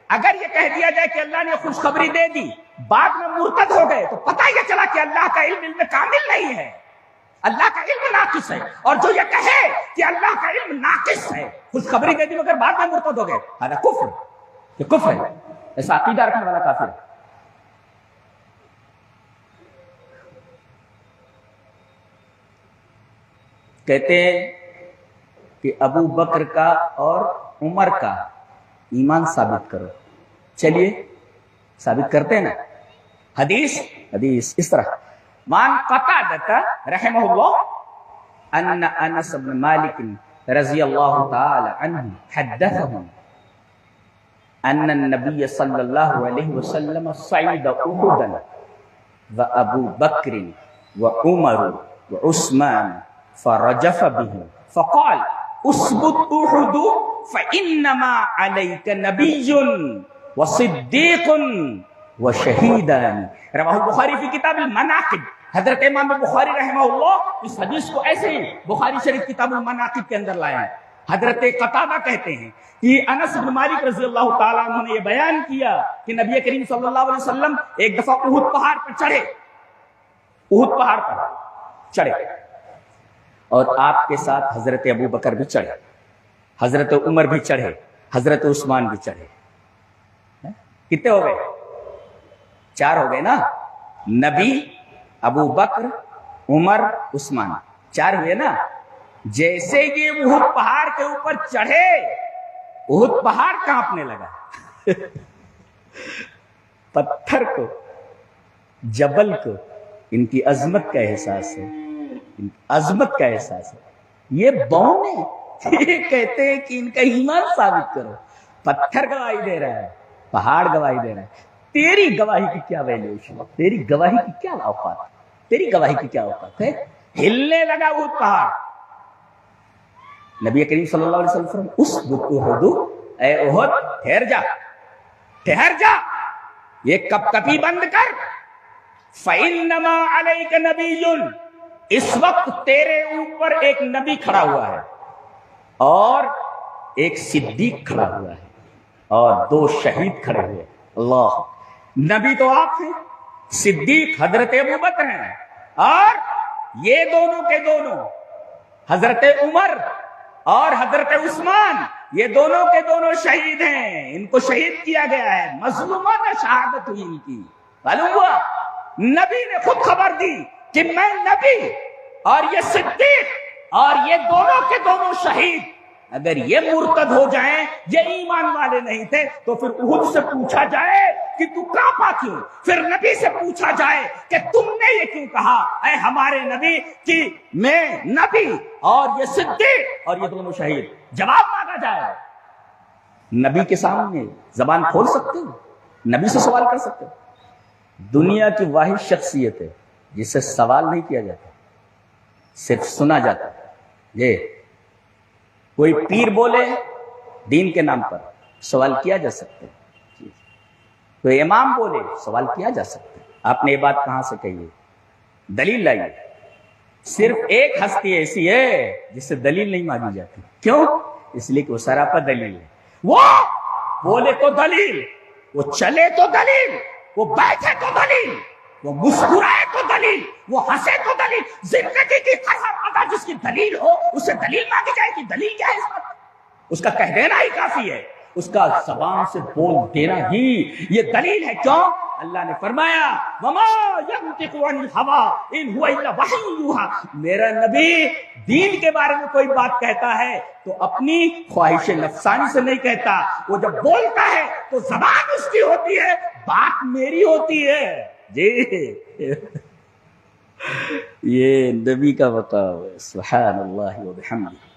اگر یہ کہہ دیا جائے کہ اللہ نے خوشخبری دے دی، بعد میں مرتد ہو گئے، تو پتہ یہ چلا کہ اللہ کا علم کامل نہیں ہے، اللہ کا علم ناقص ہے۔ اور جو یہ کہے کہ اللہ کا علم ناقص ہے، خوشخبری دے دی مگر بعد میں مرتد ہو گئے، ہذا کفر، یہ کفر ہے، ایسا عقیدہ رکھنے والا کافر ہے۔ کہتے ہیں کہ ابو بکر کا اور عمر کا ایمان ثابت کرو، چلیے ثابت کرتے ہیں نا۔ حدیث اس طرح وعن قتادہ رحمہ اللہ ان انس بن مالک رضی اللہ تعالی عنہ حدثهم ان النبي صلی اللہ علیہ وسلم صعد احدا وابو بکر وعمر وعثمان فرجف به فقال اثبت احد فانما عليك نبي وصديق وشهيدان رواه البخاری فی کتاب المناقب۔ حضرت امام بخاری رحمہ اللہ اس حدیث کو ایسے ہی بخاری شریف کتاب المناقب کے اندر لائے ہیں۔ حضرت قتادہ کہتے ہیں کہ انس بن مالک رضی اللہ تعالیٰ عنہ نے یہ بیان کیا کہ نبی کریم صلی اللہ علیہ وسلم ایک دفعہ احد پہاڑ پر چڑھے، احد پہاڑ پر چڑھے، اور آپ کے ساتھ حضرت ابو بکر بھی چڑھے، حضرت عمر بھی چڑھے، حضرت عثمان بھی چڑھے. کتنے ہو گئے؟ 4 ہو گئے نا. نبی، ابو بکر، عمر، عثمان، 4 ہوئے نا. جیسے یہ احد پہاڑ کے اوپر چڑھے، احد پہاڑ کانپنے لگا. پتھر کو، جبل کو ان کی عظمت کا احساس ہے، ان کی عظمت کا احساس ہے. یہ بون ہے، یہ کہتے ہیں کہ ان کا ایمان ثابت کرو. پتھر گواہی دے رہا ہے، پہاڑ گواہی دے رہا ہے. تیری گواہی کی کیا ویلیوشن، تیری گواہی کی کیا اوقات، تیری گواہی کی کیا اوقات ہے؟ ہلنے لگا وہ پہاڑ. نبی کریم صلی اللہ علیہ وسلم اسبت احد، اے احد ٹھہر جا، ٹھہر جا، یہ کپ کپی بند کر. فإنما علیک نبی، اس وقت تیرے اوپر ایک نبی کھڑا ہوا ہے اور ایک صدیق کھڑا ہوا ہے اور 2 شہید کھڑے ہوئے. اللہ، نبی تو آپ ہیں، صدیق حضرت ابو بکر ہیں، اور یہ دونوں کے دونوں حضرت عمر اور حضرت عثمان، یہ دونوں کے دونوں شہید ہیں. ان کو شہید کیا گیا ہے، مظلومانہ شہادت ہوئی ان کی. معلوم ہوا نبی نے خود خبر دی کہ میں نبی اور یہ صدیق اور یہ دونوں کے دونوں شہید. اگر یہ مرتد ہو جائیں، یہ ایمان والے نہیں تھے، تو پھر احد سے پوچھا جائے کہ تو کانپا کیوں؟ پھر نبی سے پوچھا جائے کہ تم نے یہ کیوں کہا اے ہمارے نبی کہ میں نبی اور یہ صدیق اور یہ دونوں شہید؟ جواب مانگا جائے. نبی کے سامنے زبان کھول سکتے ہو، نبی سے سوال کر سکتے ہو. دنیا کی واحد شخصیت ہے جس سے سوال نہیں کیا جاتا، صرف سنا جاتا ہے. یہ کوئی پیر بولے دین کے نام پر سوال کیا جا سکتا ہے، کوئی امام بولے سوال کیا جا سکتا ہے. آپ نے یہ بات کہاں سے کہی ہے؟ دلیل لائیے. صرف ایک ہستی ایسی ہے جس سے دلیل نہیں مانگی جاتی. کیوں؟ اس لیے کہ وہ سراپا دلیل ہے. وہ بولے تو دلیل، وہ چلے تو دلیل، وہ بیٹھے تو دلیل، وہ مسکرائے تو دلیل، وہ ہنسے تو دلیل. زندگی کی ہر ادا جس کی دلیل ہو اسے دلیل مانگی جائے گی. دلیل کیا ہے اس بات؟ اس کا کہہ دینا ہی کافی ہے، اس کا زبان سے بول دینا ہی یہ دلیل ہے. کیوں؟ اللہ نے فرمایا وما ينطق عن الهوى ان هو الا وحی یوحى. میرا نبی دین کے بارے میں کوئی بات کہتا ہے تو اپنی خواہش نفسانی سے نہیں کہتا. وہ جب بولتا ہے تو زبان اس کی ہوتی ہے، بات میری ہوتی ہے. جی یہ نبی کا مقام ہے. سبحان اللہ وبحمدہ.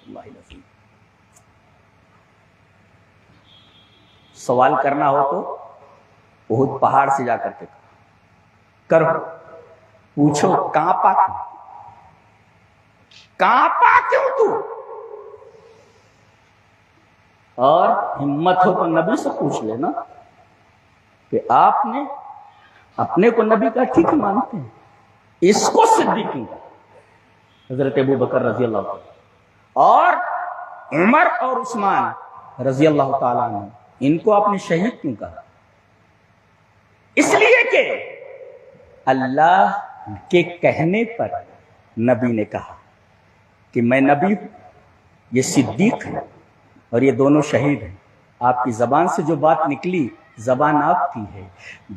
اللہ العظیم. سوال کرنا ہو تو احد پہاڑ سے جا کر کے کرو، پوچھو کانپا کیوں، کانپا کیوں تو؟ اور ہمت ہو تو نبی سے پوچھ لینا کہ آپ نے اپنے کو نبی کا ٹھیک مانتے ہیں، اس کو صدیق کیوں؟ حضرت ابو بکر رضی اللہ عنہ اور عمر اور عثمان رضی اللہ تعالیٰ عنہ، ان کو آپ نے شہید کیوں کہا؟ اس لیے کہ اللہ کے کہنے پر نبی نے کہا کہ میں نبی ہوں، یہ صدیق ہے اور یہ دونوں شہید ہیں. آپ کی زبان سے جو بات نکلی، زبان آپ کی ہے،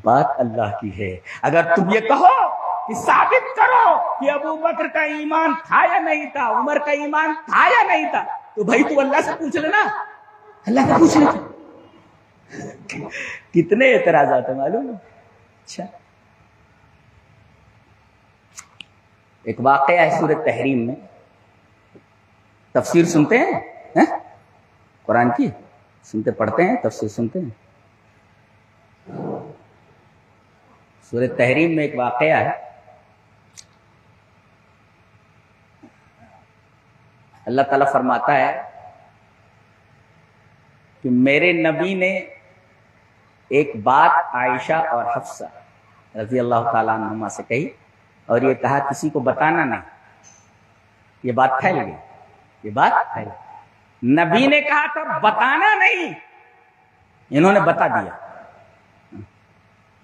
بات اللہ کی ہے. اگر تم یہ کہو کہ ثابت کرو کہ ابو بکر کا ایمان تھا یا نہیں تھا، عمر کا ایمان تھا یا نہیں تھا، تو بھائی تو اللہ سے پوچھ لینا، اللہ سے پوچھ لینا. کتنے اعتراضات ہیں معلوم ہے. اچھا، ایک واقعہ ہے سورۃ تحریم میں. تفسیر سنتے ہیں قرآن کی؟ سنتے پڑھتے ہیں تفسیر سنتے ہیں؟ سورۃ تحریم میں ایک واقعہ ہے. اللہ تعالیٰ فرماتا ہے کہ میرے نبی نے ایک بات عائشہ اور حفصہ رضی اللہ تعالیٰ عنہما سے کہی اور یہ کہا کسی کو بتانا نہیں. یہ بات پھیل گئی، یہ بات پھیل گئی. نبی نے کہا تھا بتانا نہیں، انہوں نے بتا دیا.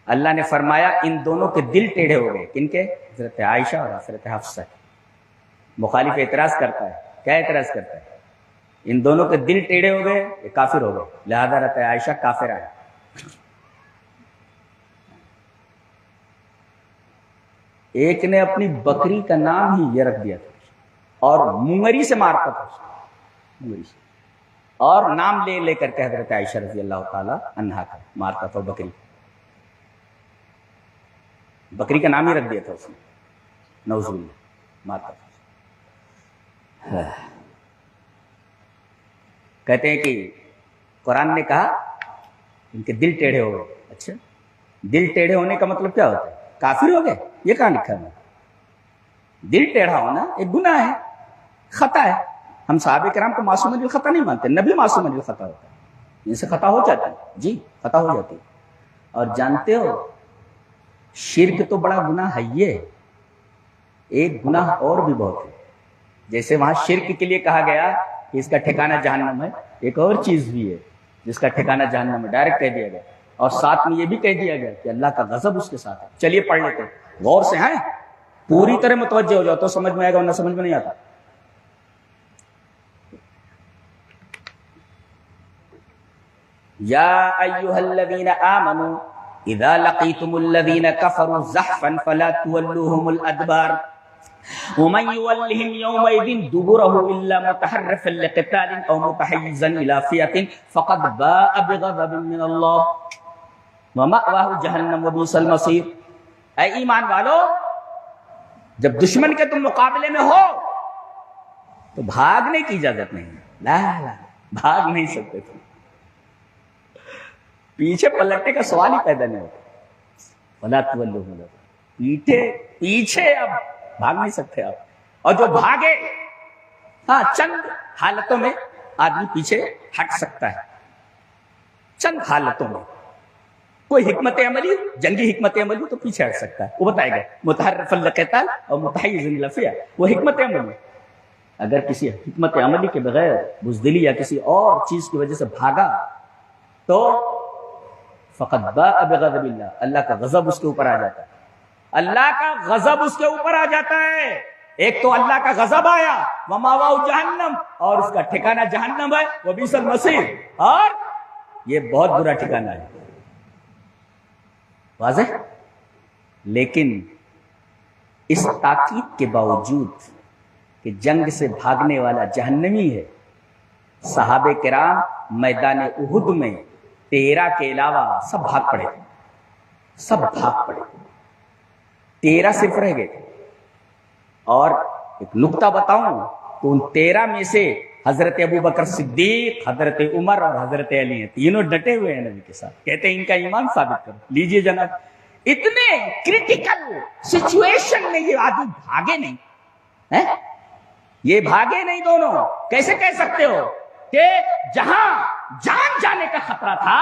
اللہ نے فرمایا ان دونوں کے دل ٹیڑھے ہو گئے. کن کے؟ حضرت عائشہ اور حضرت حفصہ. مخالف اعتراض کرتا ہے، کیا اعتراض کرتا ہے؟ ان دونوں کے دل ٹیڑھے ہو گئے، یہ کافر ہو گئے، لہذا رہتا ہے عائشہ کافرہ ہے۔ ایک نے اپنی بکری کا نام ہی یہ رکھ دیا تھا اور منگری سے مارتا تھا، منگری سے، اور نام لے لے کر کے حضرت عائشہ رضی اللہ تعالی عنہا کا مارتا تھا، بکری، بکری کا نام ہی رکھ دیا تھا اس نے، نعوذ باللہ، مارتا تھا۔ کہتے ہیں کہ قرآن نے کہا ان کے دل ٹیڑھے ہو گئے۔ اچھا، دل ٹیڑھے ہونے کا مطلب کیا ہوتا ہے؟ کافر ہو گئے؟ یہ کہاں لکھا ہے؟ دل ٹیڑھا ہونا ایک گناہ ہے، خطا ہے۔ ہم صحابہ کرام کو معصوم من الخطا نہیں مانتے، نبی معصوم من الخطا ہوتا ہے، ان سے خطا ہو جاتی ہے، جی خطا ہو جاتی ہے۔ اور جانتے ہو شرک تو بڑا گناہ ہے، یہ ایک گناہ اور بھی بہت ہے۔ جیسے وہاں شرک کے لیے کہا گیا کہ اس کا ٹھکانہ جہنم ہے، ایک اور چیز بھی ہے جس کا ٹھکانہ جہنم ہے، ڈائریکٹ کہہ دیا گیا، اور ساتھ میں یہ بھی کہہ دیا گیا کہ اللہ کا غضب اس کے ساتھ ہے۔ چلیے پڑھ لیتے ہیں غور سے، ہیں پوری طرح متوجہ ہو جاؤ تو سمجھ میں آئے گا، ورنہ سمجھ میں نہیں آتا۔ یا ایھا الذین آمنوا اذا لقیتم الذین کفروا زحفا فلا تولوهم الادبار ومن يولهم يومئذ دبره الا متحرفا لقتال او متحيزا الى فئة فقد باء بغضب من الله ومأواه جہنم وبئس المصیر۔ اے ایمان والو، جب دشمن کے تم مقابلے میں ہو تو بھاگنے کی اجازت نہیں، لا لا بھاگ نہیں سکتے تم، پیچھے پلٹنے کا سوال ہی پیدا نہیں ہوتا۔ ولا تولوا، پیچھے اب بھاگ نہیں سکتے آپ، اور جو بھاگے، ہاں چند حالتوں میں آدمی پیچھے ہٹ سکتا ہے، چند حالتوں میں کوئی حکمت عملی، جنگی حکمت عملی تو پیچھے ہٹ سکتا ہے، وہ بتائے گا متحرفا لقتال اور متحیزا الی فئہ، وہ حکمت عملی۔ اگر کسی حکمت عملی کے بغیر بزدلی یا کسی اور چیز کی وجہ سے بھاگا تو فقد باء بغضب اللہ، اللہ کا غضب اس کے اوپر آ جاتا ہے، اللہ کا غضب اس کے اوپر آ جاتا ہے۔ ایک تو اللہ کا غضب آیا، ومأواہ جہنم، اور اس کا ٹھکانہ جہنم ہے، وبئس المصیر، اور یہ بہت برا ٹھکانہ ہے۔ واضح؟ لیکن اس تاکید کے باوجود کہ جنگ سے بھاگنے والا جہنمی ہے، صحابہ کرام میدان احد میں 13 کے علاوہ سب بھاگ پڑے، سب بھاگ پڑے، 13 صرف رہ گئے۔ اور ایک نکتہ بتاؤں تو ان 13 میں سے حضرت ابوبکر صدیق، حضرت عمر اور حضرت علی ہیں، تینوں ڈٹے ہوئے ہیں نبی کے ساتھ، کہتے ہیں ان کا ایمان ثابت کرو۔ لیجئے جناب، اتنے کریٹیکل سچویشن میں یہ آدمی بھاگے نہیں ہیں، یہ بھاگے نہیں دونوں۔ کیسے کہہ سکتے ہو کہ جہاں جان جانے کا خطرہ تھا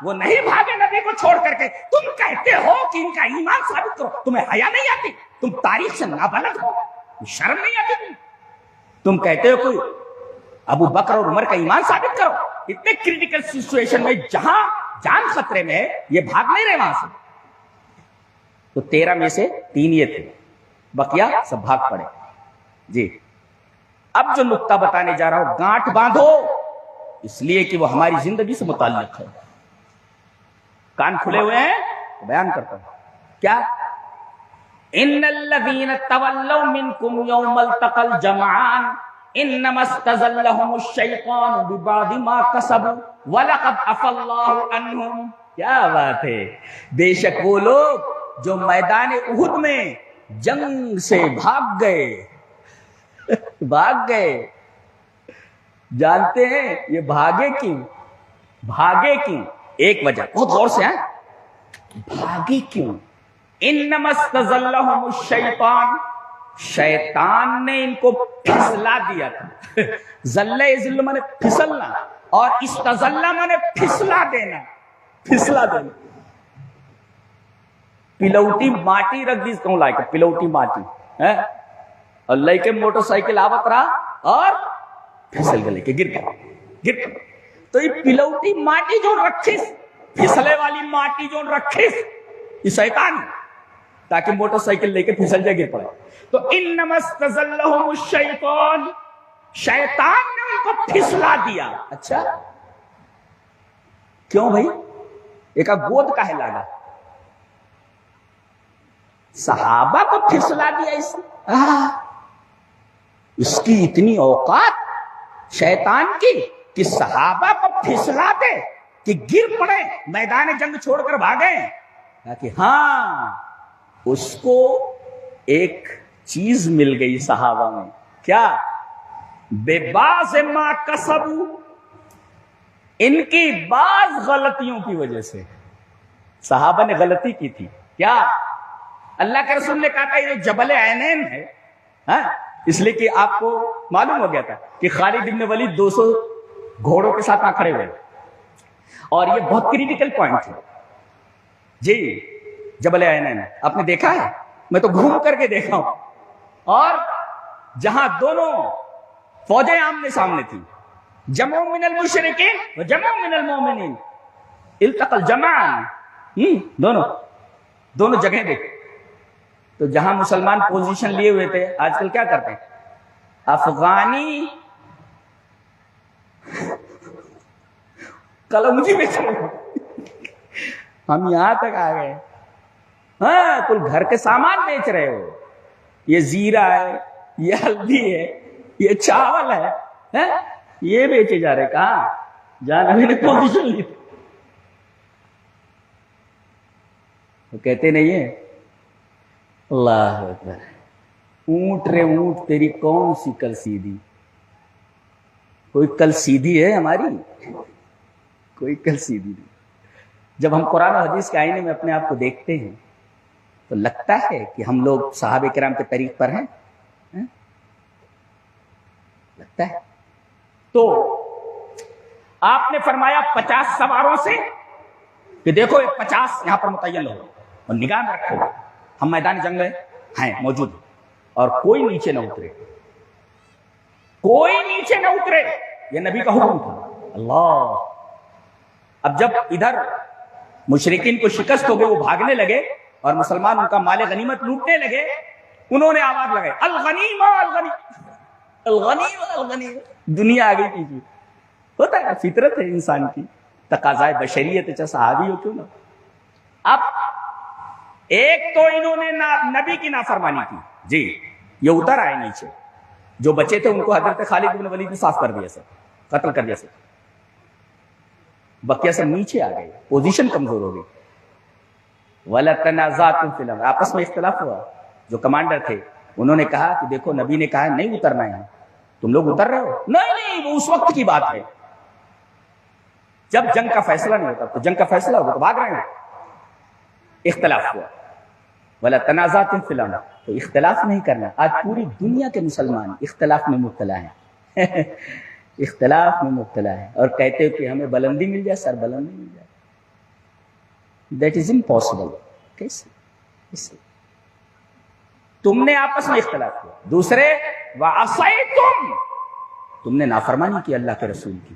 وہ نہیں بھاگے نبی کو چھوڑ کر کے؟ تم کہتے ہو کہ ان کا ایمان ثابت کرو، تمہیں حیا نہیں آتی؟ تم تاریخ سے نابلد ہو، شرم نہیں آتی؟ تم کہتے ہو کوئی ابو بکر اور عمر کا ایمان ثابت کرو، اتنے کریٹیکل سچویشن میں جہاں جان خطرے میں ہے یہ بھاگ نہیں رہے وہاں سے۔ تو 13 میں سے 3 یہ تھے، بقیہ سب بھاگ پڑے۔ جی اب جو نکتہ بتانے جا رہا ہوں، گانٹھ باندھو، اس لیے کہ وہ ہماری زندگی سے متعلق ہے۔ کان کھلے ہوئے ہیں تو بیان کرتا ہوں۔ کیا؟ ان الذین تولوا منکم یوم التقى الجمعان انما استزلهم الشیطان ببعض ما کسبوا ولقد عفا اللہ عنہم۔ کیا بات ہے! بے شک وہ لوگ جو میدان احد میں جنگ سے بھاگ گئے، بھاگ گئے، جانتے ہیں یہ بھاگے کیوں؟ بھاگے کیوں؟ ایک وجہ، بہت غور سے ہیں، بھاگے کیوں؟ انما استزلهم الشیطان، شیطان نے ان کو پھسلا دیا تھا۔ زل یزل مانے پھسلنا، اور استزل مانے پھسلا دینا، پھسلا دینا۔ پلوٹی ماٹی رکھ دی، کہوں لائے کہ پلوٹی ماٹی ہے، اور لے کے موٹر سائیکل آوت رہا اور پھسل گلے کے گر گیا۔ تو یہ پلوٹی ماٹی جو رکھیس، پھسلے والی ماٹی جو رکھیس، یہ شیطان تاکہ موٹر سائیکل لے کے پھسل جائے گر پڑے. تو انما استزلهم الشیطان، شیطان نے ان کو پھسلا دیا. اچھا کیوں بھائی؟ ایک گود کا ہے لاگا، صحابہ کو پھسلا دیا اس کی اتنی اوقات شیطان کی کہ صحابہ کو پھسلا دے کہ گر پڑے، میدان جنگ چھوڑ کر بھاگے. کہ ہاں اس کو ایک چیز مل گئی صحابہ میں، کیا؟ بے باز ما کسبوا، ان کی بعض غلطیوں کی وجہ سے. صحابہ نے غلطی کی تھی، کیا؟ اللہ کے رسول نے کہا تھا یہ جبل عینین ہے، اس لیے کہ آپ کو معلوم ہو گیا تھا کہ خالد بن ولید 200 گھوڑوں کے ساتھ کھڑے ہوئے، اور یہ بہت کریٹیکل پوائنٹ ہے جی. جبل عینین آپ نے دیکھا ہے؟ میں تو گھوم کر کے دیکھا ہوں. اور جہاں دونوں فوجیں آمنے سامنے تھی، جمع من المشرکین و جمع من المؤمنین، التقى الجمعان، دونوں جگہیں دیکھ. تو جہاں مسلمان پوزیشن لیے ہوئے تھے، آج کل کیا کرتے ہیں؟ افغانی کلمجی بیچ رہے ہو. ہم یہاں تک آ گئے، ہاں کل گھر کے سامان بیچ رہے ہو. یہ زیرہ ہے، یہ ہلدی ہے، یہ چاول ہے، یہ بیچے جا رہے. کہاں جہاں نبی نے پوزیشن لی. وہ کہتے نہیں ہے اللہ اکبر، اونٹ رے اونٹ تیری کون سی کل سیدھی. کوئی کل سیدھی ہے ہماری؟ کوئی کل سیدھی نہیں. جب ہم قرآن و حدیث کے آئینے میں اپنے آپ کو دیکھتے ہیں تو لگتا ہے کہ ہم لوگ صحابہ کرام کے طریق پر ہیں، لگتا ہے. تو آپ نے فرمایا 50 سواروں سے کہ دیکھو یہ 50 یہاں پر متعین ہو اور نگاہ میں رکھو، ہم میدان جنگ میں ہیں موجود، اور کوئی نیچے نہ اترے، کوئی نیچے نہ اترے. یہ نبی کا حکم تھا. اللہ. اب جب ادھر مشرکین کو شکست ہو گئی، وہ بھاگنے لگے اور مسلمان ان کا مال غنیمت لوٹنے لگے، انہوں نے آواز لگائی الغنیمہ الغنیمہ الغنیمہ الغنیمہ. دنیا آ گئی پیچھے. ہوتا ہے، فطرت ہے انسان کی، تقاضائے بشریت، چاہے صحابی ہو کیوں نہ. اب ایک تو انہوں نے نبی کی نافرمانی کی جی، یہ اتر آئے نیچے. جو بچے تھے ان کو حضرت خالد بن ولید نے صاف کر دیا، سر قتل کر دیا. سر بقیہ سب نیچے آ گئے، پوزیشن کمزور ہو گئی. وَلَا تَنَازَعْتُمْ فِي الْأَمْرِ، آپس میں اختلاف ہوا. جو کمانڈر تھے انہوں نے کہا کہ دیکھو نبی نے کہا نہیں اترنا ہے، تم لوگ اتر رہے ہو. نہیں وہ اس وقت کی بات ہے، جب جنگ کا فیصلہ نہیں ہوتا. تو جنگ کا فیصلہ ہوگا تو بھاگ رہے ہیں. اختلاف ہوا. وَلَا تَنَازَعْتُمْ فِي الْأَمْرِ، تو اختلاف نہیں کرنا. آج پوری دنیا کے مسلمان اختلاف میں مبتلا ہیں اختلاف میں مبتلا ہے، اور کہتے ہو کہ ہمیں بلندی مل جائے، سر بلندی مل جائے. That is impossible. کیسے؟ تم نے آپس میں اختلاف کیا. دوسرے وَعَصَيْتُمْ، تم نے نافرمانی کی اللہ کے رسول کی.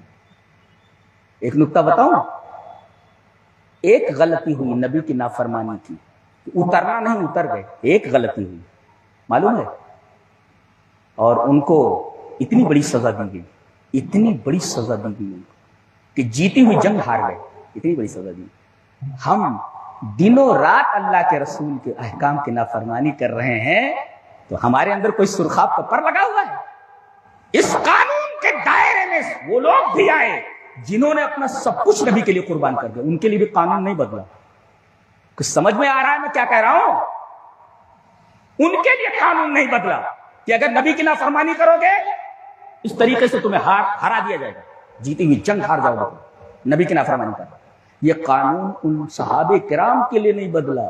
ایک نکتہ بتاؤں، ایک غلطی ہوئی نبی کی نافرمانی کی، اترنا نہیں اتر گئے. ایک غلطی ہوئی معلوم ہے، اور ان کو اتنی بڑی سزا دی گئی، اتنی بڑی سزا دی گئی کہ جیتی ہوئی جنگ ہار گئے. اتنی بڑی سزا دی. ہم دنوں رات اللہ کے رسول کے احکام کی نافرمانی کر رہے ہیں، تو ہمارے اندر کوئی سرخاب کا پر لگا ہوا ہے. اس قانون کے دائرے میں وہ لوگ بھی آئے جنہوں نے اپنا سب کچھ نبی کے لیے قربان کر دیا. ان کے لیے بھی قانون نہیں بدلا. کچھ سمجھ میں آ رہا ہے میں کیا کہہ رہا ہوں؟ ان کے لیے قانون نہیں بدلا کہ اگر نبی کی نافرمانی کرو گے اس طریقے سے تمہیں ہرا دیا جائے گا، جیتی ہوئی جنگ ہار جاؤ گے نبی کی نافرمانی کر. یہ قانون ان صحابہ کرام کے لیے نہیں بدلا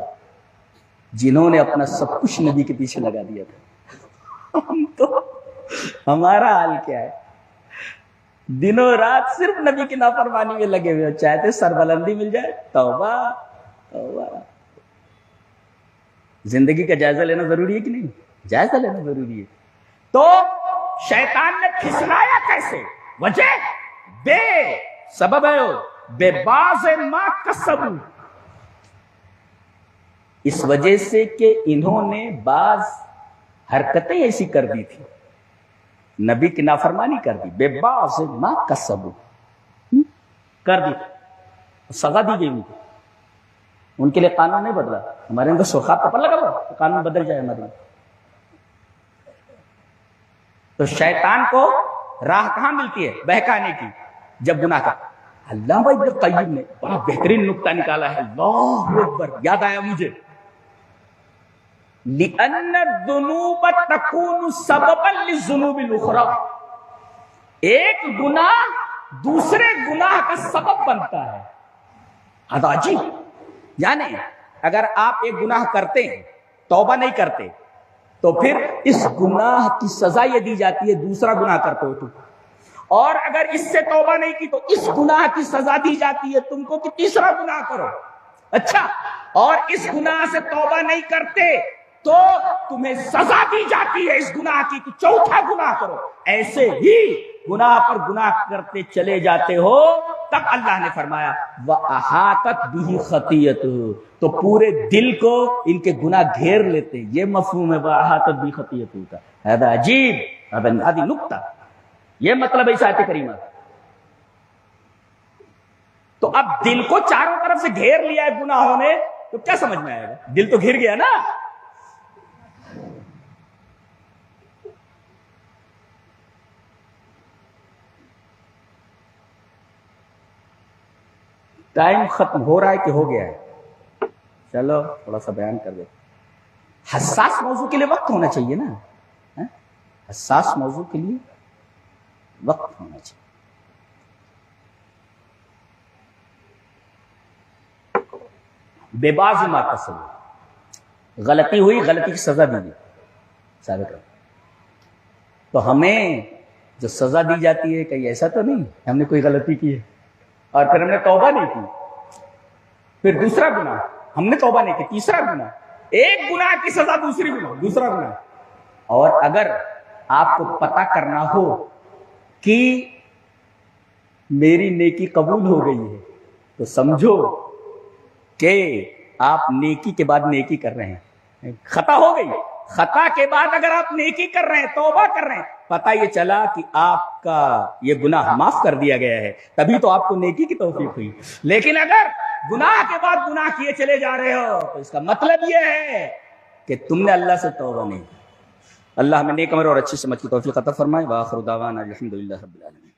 جنہوں نے اپنا سب کچھ نبی کے پیچھے لگا دیا تھا. ہم تو ہمارا حال کیا ہے؟ دنوں رات صرف نبی کی نافرمانی میں لگے ہوئے. چاہتے سربلندی مل جائے. توبہ توبہ. زندگی کا جائزہ لینا ضروری ہے کہ نہیں؟ جائزہ لینا ضروری ہے. تو شیطان نے پھسلایا کیسے؟ وجہ بے سبب ہے، بے باز ما کسبوا. اس وجہ سے کہ انہوں نے بعض حرکتیں ایسی کر دی تھی، نبی کی نافرمانی کر دی، بے باز ما کسبو کر دی، سزا دی گئی ان کو۔ ان کے لیے قانون نہیں بدلا، ہمارے اندر سوخات پتہ لگا ہوا تو قانون بدل جائے ہمارے اندر۔ تو شیطان کو راہ کہاں ملتی ہے بہکانے کی؟ جب گناہ کا۔ علامہ ابن قیم نے بڑا بہترین نکتہ نکالا ہے، اللہ اکبر، یاد آیا مجھے، لِأَنَّ الذُّنُوبَ تَكُونُ سَبَبًا لِلذُّنُوبِ الْأُخْرَى، ایک گناہ دوسرے گناہ کا سبب بنتا ہے۔ عجیب، یعنی اگر آپ ایک گناہ کرتے ہیں، توبہ نہیں کرتے، تو پھر اس گناہ کی سزا یہ دی جاتی ہے دوسرا گناہ کرتے ہو تم، اور اگر اس سے توبہ نہیں کی تو اس گناہ کی سزا دی جاتی ہے تم کو کہ تیسرا گناہ کرو۔ اچھا، اور اس گناہ سے توبہ نہیں کرتے تو تمہیں سزا دی جاتی ہے اس گناہ کی کہ چوتھا گناہ کرو۔ ایسے ہی گناہ پر گناہ کرتے چلے جاتے ہو، تب اللہ نے فرمایا وَأَحَاطَتْ بِهِ خَطِيئَتُهُ، تو پورے دل کو ان کے گناہ گھیر لیتے ہیں۔ یہ مفہوم ہے وَأَحَاطَتْ بِهِ خَطِيئَتُهُ کا۔ هذا عجیب، هذه نکتہ، یہ مطلب ہے اس آیت کریمہ۔ تو اب دل کو چاروں طرف سے گھیر لیا ہے گناہوں نے، تو کیا سمجھ میں آئے گا؟ دل تو گھر گیا نا۔ ٹائم ختم ہو رہا ہے کہ ہو گیا ہے؟ چلو تھوڑا سا بیان کر دیں۔ حساس موضوع کے لیے وقت ہونا چاہیے نا، حساس موضوع کے لیے وقت ہونا چاہیے۔ بے باز ما کسبوا، غلطی ہوئی، غلطی کی سزا دی گئی ثابت رہا۔ تو ہمیں جو سزا دی جاتی ہے کہیں ایسا تو نہیں ہم نے کوئی غلطی کی ہے اور پھر ہم نے توبہ نہیں کی، پھر دوسرا گناہ، ہم نے توبہ نہیں کی، تیسرا گناہ، ایک گناہ کی سزا دوسری گناہ، دوسرا گناہ۔ اور اگر آپ کو پتہ کرنا ہو کہ میری نیکی قبول ہو گئی ہے تو سمجھو کہ آپ نیکی کے بعد نیکی کر رہے ہیں۔ خطا ہو گئی، خطا کے بعد اگر آپ نیکی کر رہے ہیں، توبہ کر رہے ہیں، پتہ یہ چلا کہ آپ کا یہ گناہ معاف کر دیا گیا ہے، تبھی تو آپ کو نیکی کی توفیق ہوئی۔ لیکن اگر گناہ کے بعد گناہ کیے چلے جا رہے ہو تو اس کا مطلب یہ ہے کہ تم نے اللہ سے توبہ نہیں کی۔ اللہ ہمیں نیک عمل اور اچھی سمجھ کی توفیق عطا فرمائے۔ وآخر دعوانا الحمدللہ رب العالمین۔